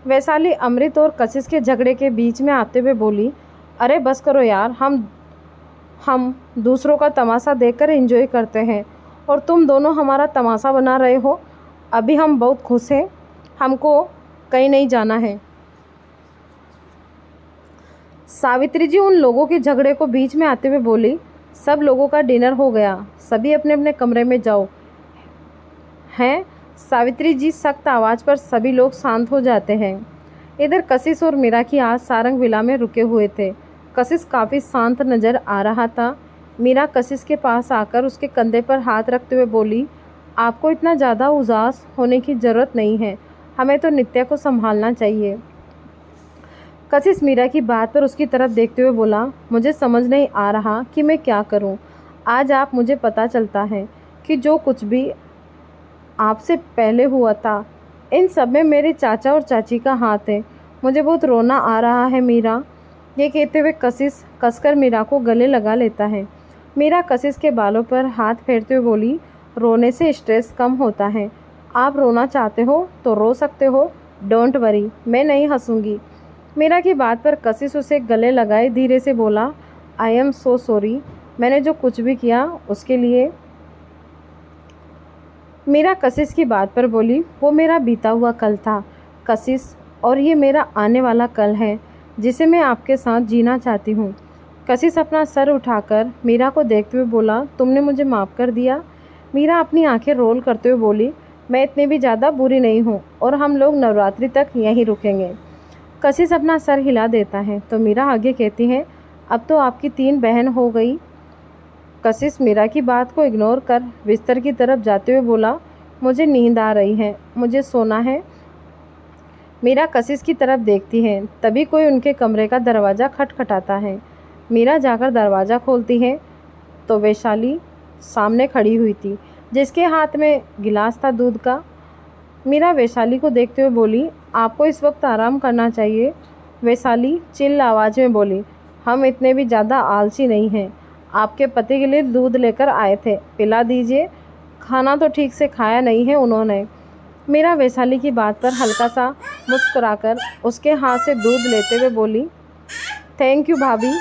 वैशाली अमृत और कशिश के झगड़े के बीच में आते हुए बोली, अरे बस करो यार, हम दूसरों का तमाशा देखकर एंजॉय करते हैं और तुम दोनों हमारा तमाशा बना रहे हो। अभी हम बहुत खुश हैं, हमको कहीं नहीं जाना है। सावित्री जी उन लोगों के झगड़े को बीच में आते हुए बोली, सब लोगों का डिनर हो गया, सभी अपने अपने कमरे में जाओ। हैं? सावित्री जी सख्त आवाज़ पर सभी लोग शांत हो जाते हैं। इधर कशिश और मीरा की आज सारंग विला में रुके हुए थे। कशिश काफ़ी शांत नज़र आ रहा था। मीरा कशिश के पास आकर उसके कंधे पर हाथ रखते हुए बोली, आपको इतना ज़्यादा उदास होने की ज़रूरत नहीं है, हमें तो नित्या को संभालना चाहिए। कशिश मीरा की बात पर उसकी तरफ देखते हुए बोला, मुझे समझ नहीं आ रहा कि मैं क्या करूं। आज आप मुझे पता चलता है कि जो कुछ भी आपसे पहले हुआ था, इन सब में मेरे चाचा और चाची का हाथ है। मुझे बहुत रोना आ रहा है मीरा। ये कहते हुए कशिश कसकर मीरा को गले लगा लेता है। मीरा कशिश के बालों पर हाथ फेरते हुए बोली, रोने से स्ट्रेस कम होता है, आप रोना चाहते हो तो रो सकते हो, डोंट वरी, मैं नहीं हंसूंगी। मीरा की बात पर कशिश उसे गले लगाए धीरे से बोला, आई एम सो सॉरी, मैंने जो कुछ भी किया उसके लिए। मीरा कशिश की बात पर बोली, वो मेरा बीता हुआ कल था कशिश, और ये मेरा आने वाला कल है जिसे मैं आपके साथ जीना चाहती हूँ। कशिश अपना सर उठाकर मीरा को देखते हुए बोला, तुमने मुझे माफ़ कर दिया? मीरा अपनी आंखें रोल करते हुए बोली, मैं इतनी भी ज़्यादा बुरी नहीं हूँ और हम लोग नवरात्रि तक यहीं रुकेंगे। कशिश अपना सर हिला देता है तो मीरा आगे कहती है, अब तो आपकी 3 बहन हो गई। कशिश मीरा की बात को इग्नोर कर बिस्तर की तरफ जाते हुए बोला, मुझे नींद आ रही है, मुझे सोना है। मीरा कशिश की तरफ देखती है, तभी कोई उनके कमरे का दरवाज़ा खटखटाता है। मीरा जाकर दरवाज़ा खोलती है तो वैशाली सामने खड़ी हुई थी, जिसके हाथ में गिलास था दूध का। मीरा वैशाली को देखते हुए बोली, आपको इस वक्त आराम करना चाहिए। वैशाली चिल्ल आवाज़ में बोली, हम इतने भी ज़्यादा आलसी नहीं हैं, आपके पति के लिए दूध लेकर आए थे, पिला दीजिए। खाना तो ठीक से खाया नहीं है उन्होंने। मीरा वैशाली की बात पर हल्का सा मुस्कुराकर उसके हाथ से दूध लेते हुए बोली, थैंक यू भाभी।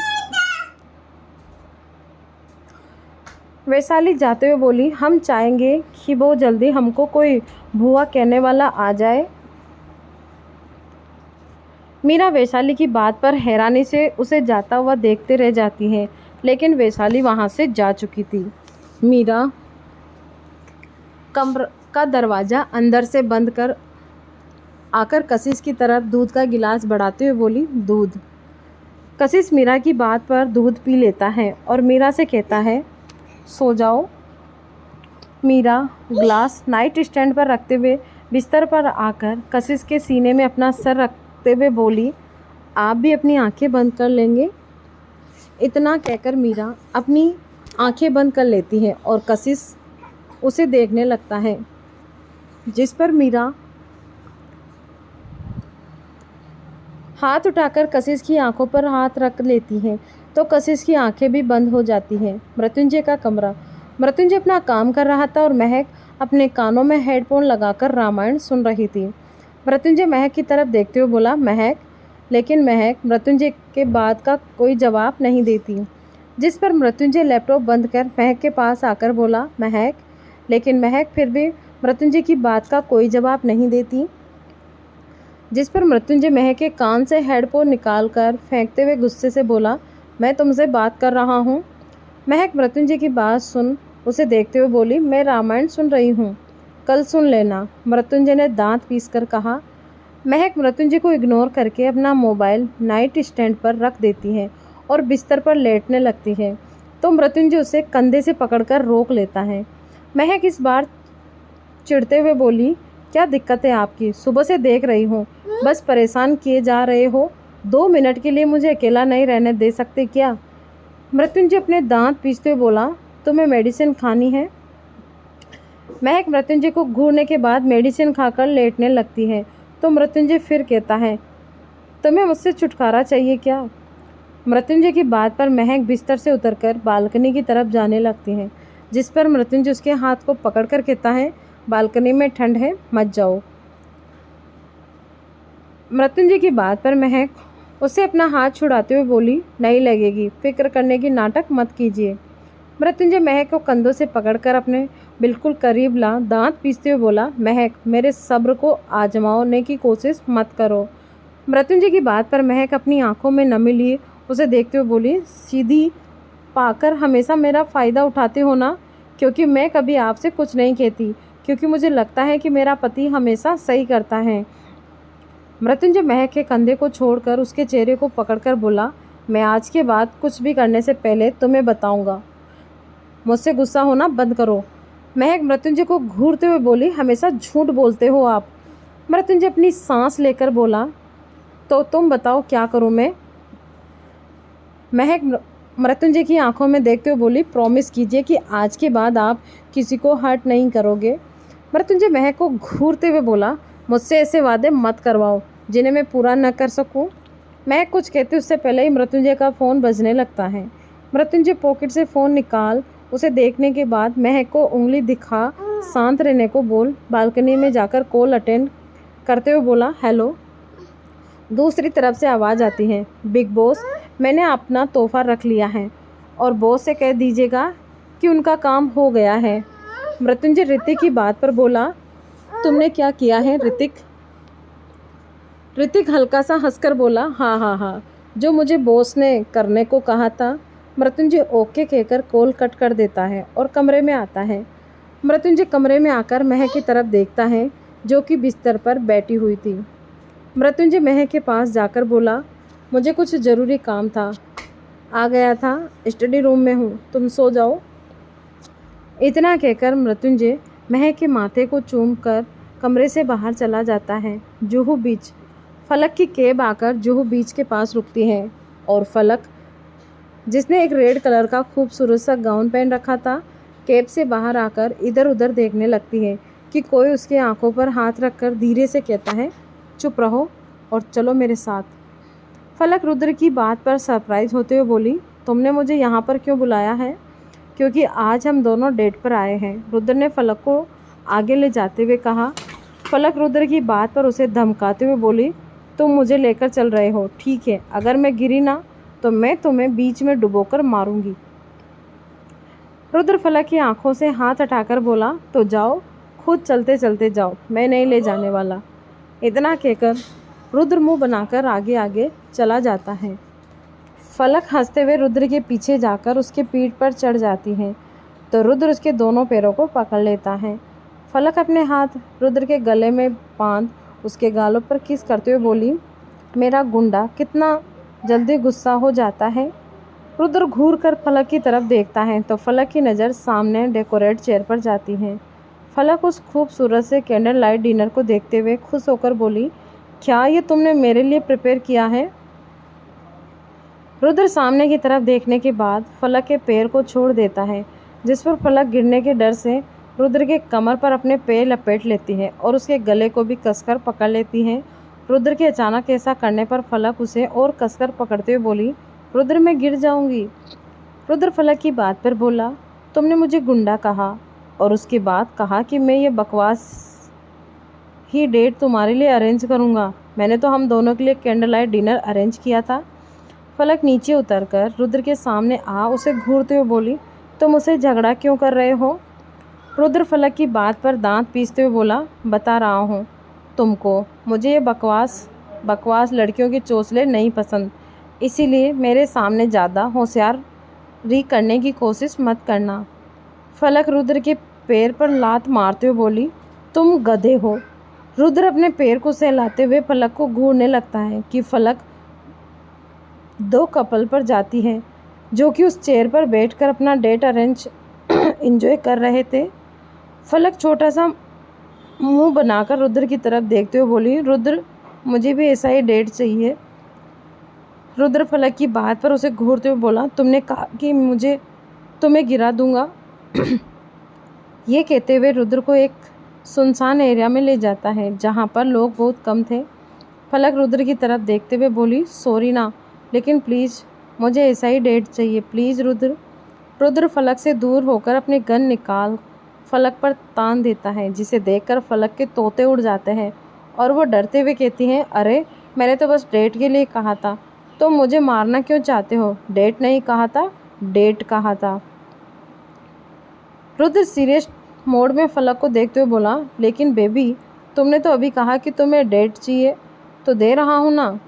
वैशाली जाते हुए बोली, हम चाहेंगे कि बहुत जल्दी हमको कोई भूआ कहने वाला आ जाए। मीरा वैशाली की बात पर हैरानी से उसे जाता हुआ देखते रह जाती है, लेकिन वैशाली वहाँ से जा चुकी थी। मीरा कमरे का दरवाज़ा अंदर से बंद कर आकर कशिश की तरफ दूध का गिलास बढ़ाते हुए बोली, दूध। कशिश मीरा की बात पर दूध पी लेता है और मीरा से कहता है, सो जाओ। मीरा ग्लास नाइट स्टैंड पर रखते हुए बिस्तर पर आकर कशिश के सीने में अपना सर रखते हुए बोली, आप भी अपनी आंखें बंद कर लेंगे। इतना कहकर मीरा अपनी आंखें बंद कर लेती है और कशिश उसे देखने लगता है, जिस पर मीरा हाथ उठाकर कशिश की आंखों पर हाथ रख लेती है तो कशिश की आंखें भी बंद हो जाती हैं। मृत्युंजय का कमरा। मृत्युंजय अपना काम कर रहा था और महक अपने कानों में हेडफोन लगाकर रामायण सुन रही थी। मृत्युंजय महक की तरफ देखते हुए बोला, महक। लेकिन महक मृत्युंजय के बात का कोई जवाब नहीं देती, जिस पर मृत्युंजय लैपटॉप बंद कर महक के पास आकर बोला, महक। लेकिन महक फिर भी मृत्युंजय की बात का कोई जवाब नहीं देती, जिस पर मृत्युंजय महक के कान से हेडफोन निकालकर फेंकते हुए गुस्से से बोला, मैं तुमसे बात कर रहा हूँ। महक मृत्युंजय की बात सुन उसे देखते हुए बोली, मैं रामायण सुन रही हूँ, कल सुन लेना। मृत्युंजय ने दांत पीसकर कहा। महक मृत्युंजय को इग्नोर करके अपना मोबाइल नाइट स्टैंड पर रख देती है और बिस्तर पर लेटने लगती है तो मृत्युंजय उसे कंधे से पकड़कर रोक लेता है। महक इस बार चिढ़ते हुए बोली, क्या दिक्कत है आपकी? सुबह से देख रही हूँ, बस परेशान किए जा रहे हो। 2 मिनट के लिए मुझे अकेला नहीं रहने दे सकते क्या? मृत्युंजय अपने दांत पीसते हुए बोला, तुम्हें मेडिसिन खानी है? महक मृत्युंजय को घूरने के बाद मेडिसिन खाकर लेटने लगती है तो मृत्युंजय फिर कहता है, तुम्हें मुझसे छुटकारा चाहिए क्या? मृत्युंजय की बात पर महक बिस्तर से उतरकर बालकनी की तरफ जाने लगती है, जिस पर मृत्युंजय उसके हाथ को पकड़कर कहता है, बालकनी में ठंड है, मत जाओ। मृत्युंजय की बात पर महक उससे अपना हाथ छुड़ाते हुए बोली, नहीं लगेगी, फिक्र करने की नाटक मत कीजिए। मृत्युंजय महक को कंधों से पकड़कर अपने बिल्कुल करीब ला दांत पीसते हुए बोला, महक मेरे सब्र को आजमाने की कोशिश मत करो। मृत्युंजय की बात पर महक अपनी आंखों में नमी लिए उसे देखते हुए बोली, सीधी पाकर हमेशा मेरा फ़ायदा उठाते हो ना? क्योंकि मैं कभी आपसे कुछ नहीं कहती, क्योंकि मुझे लगता है कि मेरा पति हमेशा सही करता है। मृत्युंजय महक के कंधे को छोड़कर उसके चेहरे को पकड़कर बोला, मैं आज के बाद कुछ भी करने से पहले तुम्हें बताऊंगा। मुझसे गुस्सा होना बंद करो। महक मृत्युंजय को घूरते हुए बोली, हमेशा झूठ बोलते हो आप। मृत्युंजय अपनी सांस लेकर बोला, तो तुम बताओ क्या करूं मैं? महक मृत्युंजय की आंखों में देखते हुए बोली, प्रॉमिस कीजिए कि आज के बाद आप किसी को हर्ट नहीं करोगे। मृत्युंजय महक को घूरते हुए बोला, मुझसे ऐसे वादे मत करवाओ जिन्हें मैं पूरा न कर सकूं। महक कुछ कहते उससे पहले ही मृत्युंजय का फ़ोन बजने लगता है। मृत्युंजय पॉकेट से फ़ोन निकाल उसे देखने के बाद महक को उंगली दिखा शांत रहने को बोल बालकनी में जाकर कॉल अटेंड करते हुए बोला, हेलो। दूसरी तरफ से आवाज़ आती है, बिग बॉस, मैंने अपना तोहफा रख लिया है और बॉस से कह दीजिएगा कि उनका काम हो गया है। मृत्युंजय ऋतिक की बात पर बोला, तुमने क्या किया है ऋतिक? ऋतिक हल्का सा हंसकर बोला, हाँ हाँ हाँ, जो मुझे बॉस ने करने को कहा था। मृत्युंजय ओके कहकर कॉल कट कर देता है और कमरे में आता है। मृत्युंजय कमरे में आकर महक की तरफ देखता है जो कि बिस्तर पर बैठी हुई थी। मृत्युंजय महक के पास जाकर बोला, मुझे कुछ ज़रूरी काम था, आ गया था, स्टडी रूम में हूँ, तुम सो जाओ। इतना कहकर मृत्युंजय महक के माथे को चूमकर कमरे से बाहर चला जाता है। जुहू बीच। फलक की कैब आकर जुहू बीच के पास रुकती है और फलक, जिसने एक रेड कलर का खूबसूरत सा गाउन पहन रखा था, कैब से बाहर आकर इधर उधर देखने लगती है कि कोई उसके आंखों पर हाथ रखकर धीरे से कहता है, चुप रहो और चलो मेरे साथ। फलक रुद्र की बात पर सरप्राइज होते हुए बोली, तुमने मुझे यहाँ पर क्यों बुलाया है? क्योंकि आज हम दोनों डेट पर आए हैं, रुद्र ने फलक को आगे ले जाते हुए कहा। फलक रुद्र की बात पर उसे धमकाते हुए बोली, तुम मुझे लेकर चल रहे हो, ठीक है, अगर मैं गिरी ना तो मैं तुम्हें बीच में डुबोकर मारूंगी। रुद्र फलक की आंखों से हाथ हटाकर बोला, तो जाओ, खुद चलते चलते जाओ, मैं नहीं ले जाने वाला। इतना कहकर रुद्र मुंह बनाकर आगे आगे चला जाता है। फलक हंसते हुए रुद्र के पीछे जाकर उसके पीठ पर चढ़ जाती है तो रुद्र उसके दोनों पैरों को पकड़ लेता है। फलक अपने हाथ रुद्र के गले में बांध उसके गालों पर किस करते हुए बोली, मेरा गुंडा कितना जल्दी गुस्सा हो जाता है। रुद्र घूर कर फलक की तरफ देखता है तो फलक की नज़र सामने डेकोरेट चेयर पर जाती है। फलक उस खूबसूरत से कैंडल लाइट डिनर को देखते हुए खुश होकर बोली, क्या ये तुमने मेरे लिए प्रिपेयर किया है? रुद्र सामने की तरफ देखने के बाद फलक के पैर को छोड़ देता है, जिस पर फलक गिरने के डर से रुद्र के कमर पर अपने पैर लपेट लेती है और उसके गले को भी कसकर पकड़ लेती है। रुद्र के अचानक ऐसा करने पर फलक उसे और कसकर पकड़ते हुए बोली, रुद्र मैं गिर जाऊंगी। रुद्र फलक की बात पर बोला, तुमने मुझे गुंडा कहा और उसके बाद कहा कि मैं ये बकवास ही डेट तुम्हारे लिए अरेंज करूंगा। मैंने तो हम दोनों के लिए कैंडल लाइट डिनर अरेंज किया था। फलक नीचे उतरकर रुद्र के सामने आ उसे घूरते हुए बोली, तुम उसे झगड़ा क्यों कर रहे हो? रुद्र फलक की बात पर दांत पीसते हुए बोला, बता रहा हूँ तुमको, मुझे ये बकवास लड़कियों के चोंचले नहीं पसंद, इसीलिए मेरे सामने ज़्यादा होशियारी करने की कोशिश मत करना। फलक रुद्र के पैर पर लात मारते हुए बोली, तुम गधे हो। रुद्र अपने पैर को सहलाते हुए फलक को घूरने लगता है कि फलक दो कपल पर जाती है जो कि उस चेयर पर बैठकर अपना डेट अरेंज एंजॉय कर रहे थे। फलक छोटा सा मुंह बनाकर रुद्र की तरफ देखते हुए बोली, रुद्र मुझे भी ऐसा ही डेट चाहिए। रुद्र फलक की बात पर उसे घूरते हुए बोला, तुमने कहा कि मुझे तुम्हें गिरा दूंगा। ये कहते हुए रुद्र को एक सुनसान एरिया में ले जाता है जहाँ पर लोग बहुत कम थे। फलक रुद्र की तरफ देखते हुए बोली, सॉरी ना, लेकिन प्लीज़ मुझे ऐसा ही डेट चाहिए, प्लीज़ रुद्र। रुद्र फलक से दूर होकर अपनी गन निकाल फलक पर तान देता है, जिसे देखकर फलक के तोते उड़ जाते हैं और वो डरते हुए कहती हैं, अरे मैंने तो बस डेट के लिए कहा था, तो मुझे मारना क्यों चाहते हो? डेट नहीं कहा था, डेट कहा था। रुद्र सीरियस मोड में फलक को देखते हुए बोला, लेकिन बेबी तुमने तो अभी कहा कि तुम्हें डेट चाहिए, तो दे रहा हूँ ना।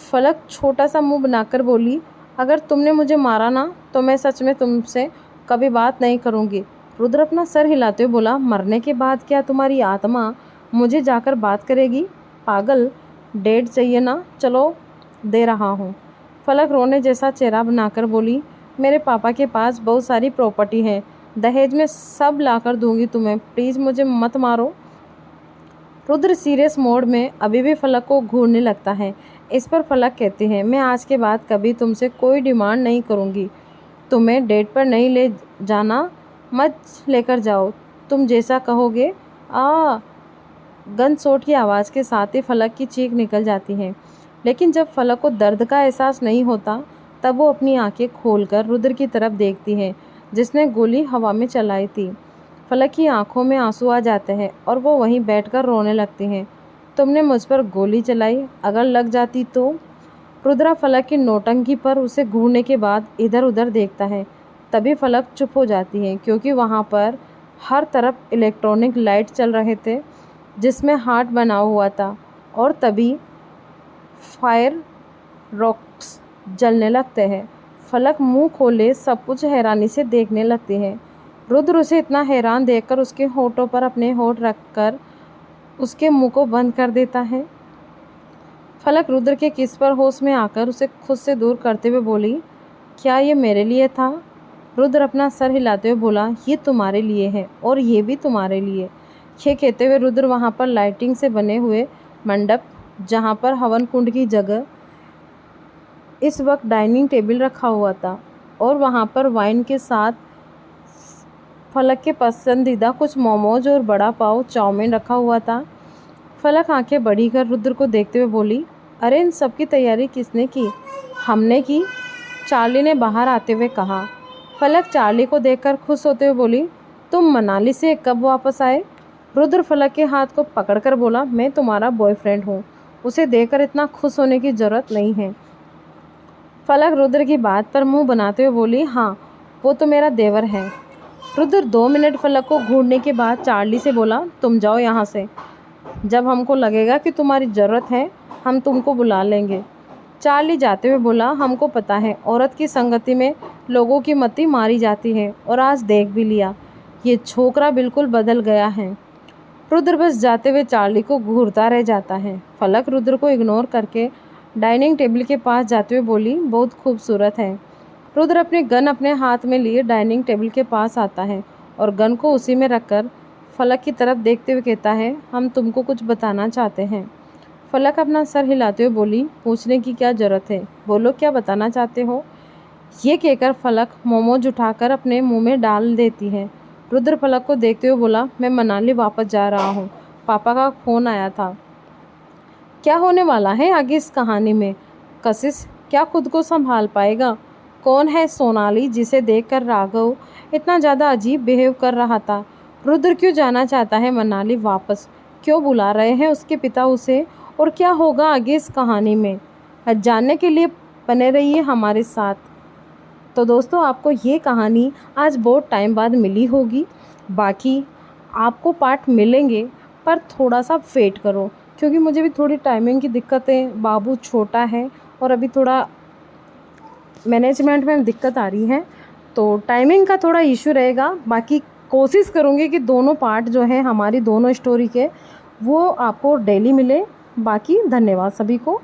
फलक छोटा सा मुंह बनाकर बोली, अगर तुमने मुझे मारा ना तो मैं सच में तुमसे कभी बात नहीं करूँगी। रुद्र अपना सर हिलाते हुए बोला, मरने के बाद क्या तुम्हारी आत्मा मुझे जाकर बात करेगी? पागल, डेट चाहिए ना, चलो दे रहा हूँ। फलक रोने जैसा चेहरा बनाकर बोली, मेरे पापा के पास बहुत सारी प्रॉपर्टी है, दहेज में सब लाकर दूंगी तुम्हें, प्लीज़ मुझे मत मारो। रुद्र सीरियस मोड में अभी भी फलक को घूरने लगता है। इस पर फलक कहती है, मैं आज के बाद कभी तुमसे कोई डिमांड नहीं करूँगी, तुम्हें डेट पर नहीं ले जाना, मत लेकर जाओ, तुम जैसा कहोगे। गन शॉट की आवाज़ के साथ ही फलक की चीख निकल जाती है, लेकिन जब फलक को दर्द का एहसास नहीं होता तब वो अपनी आंखें खोलकर रुद्र की तरफ देखती है जिसने गोली हवा में चलाई थी। फलक की आंखों में आंसू आ जाते हैं और वो वहीं बैठकर रोने लगती हैं। तुमने मुझ पर गोली चलाई, अगर लग जाती तो? रुद्रा फलक की नौटंकी पर उसे घूरने के बाद इधर उधर देखता है। तभी फलक चुप हो जाती है क्योंकि वहाँ पर हर तरफ इलेक्ट्रॉनिक लाइट चल रहे थे जिसमें हार्ट बना हुआ था, और तभी फायर रॉक्स जलने लगते हैं। फलक मुंह खोले सब कुछ हैरानी से देखने लगती है। रुद्र उसे इतना हैरान देखकर उसके होठों पर अपने होठ रखकर उसके मुंह को बंद कर देता है। फलक रुद्र के किस पर होश में आकर उसे खुद से दूर करते हुए बोली, क्या ये मेरे लिए था? रुद्र अपना सर हिलाते हुए बोला, ये तुम्हारे लिए है और ये भी तुम्हारे लिए। ये कहते हुए रुद्र वहाँ पर लाइटिंग से बने हुए मंडप, जहाँ पर हवन कुंड की जगह इस वक्त डाइनिंग टेबल रखा हुआ था और वहाँ पर वाइन के साथ फलक के पसंदीदा कुछ मोमोज और बड़ा पाव चाउमीन रखा हुआ था। फलक आंखें बड़ी कर रुद्र को देखते हुए बोली, अरे इन सब की तैयारी किसने की? हमने की, चार्ली ने बाहर आते हुए कहा। फलक चार्ली को देखकर खुश होते हुए बोली, तुम मनाली से कब वापस आए? रुद्र फलक के हाथ को पकड़कर बोला, मैं तुम्हारा बॉयफ्रेंड हूँ, उसे देखकर इतना खुश होने की ज़रूरत नहीं है। फलक रुद्र की बात पर मुंह बनाते हुए बोली, हाँ वो तो मेरा देवर है। रुद्र 2 मिनट फलक को घूरने के बाद चार्ली से बोला, तुम जाओ यहाँ से, जब हमको लगेगा कि तुम्हारी ज़रूरत है हम तुमको बुला लेंगे। चार्ली जाते हुए बोला, हमको पता है औरत की संगति में लोगों की मति मारी जाती है और आज देख भी लिया, ये छोकरा बिल्कुल बदल गया है। रुद्र बस जाते हुए चार्ली को घूरता रह जाता है। फलक रुद्र को इग्नोर करके डाइनिंग टेबल के पास जाते हुए बोली, बहुत खूबसूरत है। रुद्र अपने गन अपने हाथ में लिए डाइनिंग टेबल के पास आता है और गन को उसी में रखकर फलक की तरफ देखते हुए कहता है, हम तुमको कुछ बताना चाहते हैं। फलक अपना सर हिलाते हुए बोली, पूछने की क्या ज़रूरत है, बोलो क्या बताना चाहते हो। ये कहकर फलक मोमोज उठाकर अपने मुंह में डाल देती है। रुद्र फलक को देखते हुए बोला, मैं मनाली वापस जा रहा हूँ, पापा का फ़ोन आया था। क्या होने वाला है आगे इस कहानी में? कशिश क्या खुद को संभाल पाएगा? कौन है सोनाली जिसे देखकर राघव इतना ज़्यादा अजीब बिहेव कर रहा था? रुद्र क्यों जाना चाहता है मनाली वापस? क्यों बुला रहे हैं उसके पिता उसे? और क्या होगा आगे इस कहानी में? जानने के लिए बने रहिए हमारे साथ। तो दोस्तों, आपको ये कहानी आज बहुत टाइम बाद मिली होगी। बाकी आपको पार्ट मिलेंगे, पर थोड़ा सा वेट करो, क्योंकि मुझे भी थोड़ी टाइमिंग की दिक्कतें, बाबू छोटा है और अभी थोड़ा मैनेजमेंट में दिक्कत आ रही है, तो टाइमिंग का थोड़ा इशू रहेगा। बाकी कोशिश करूँगी कि दोनों पार्ट जो है हमारी दोनों स्टोरी के, वो आपको डेली मिले। बाकी धन्यवाद सभी को।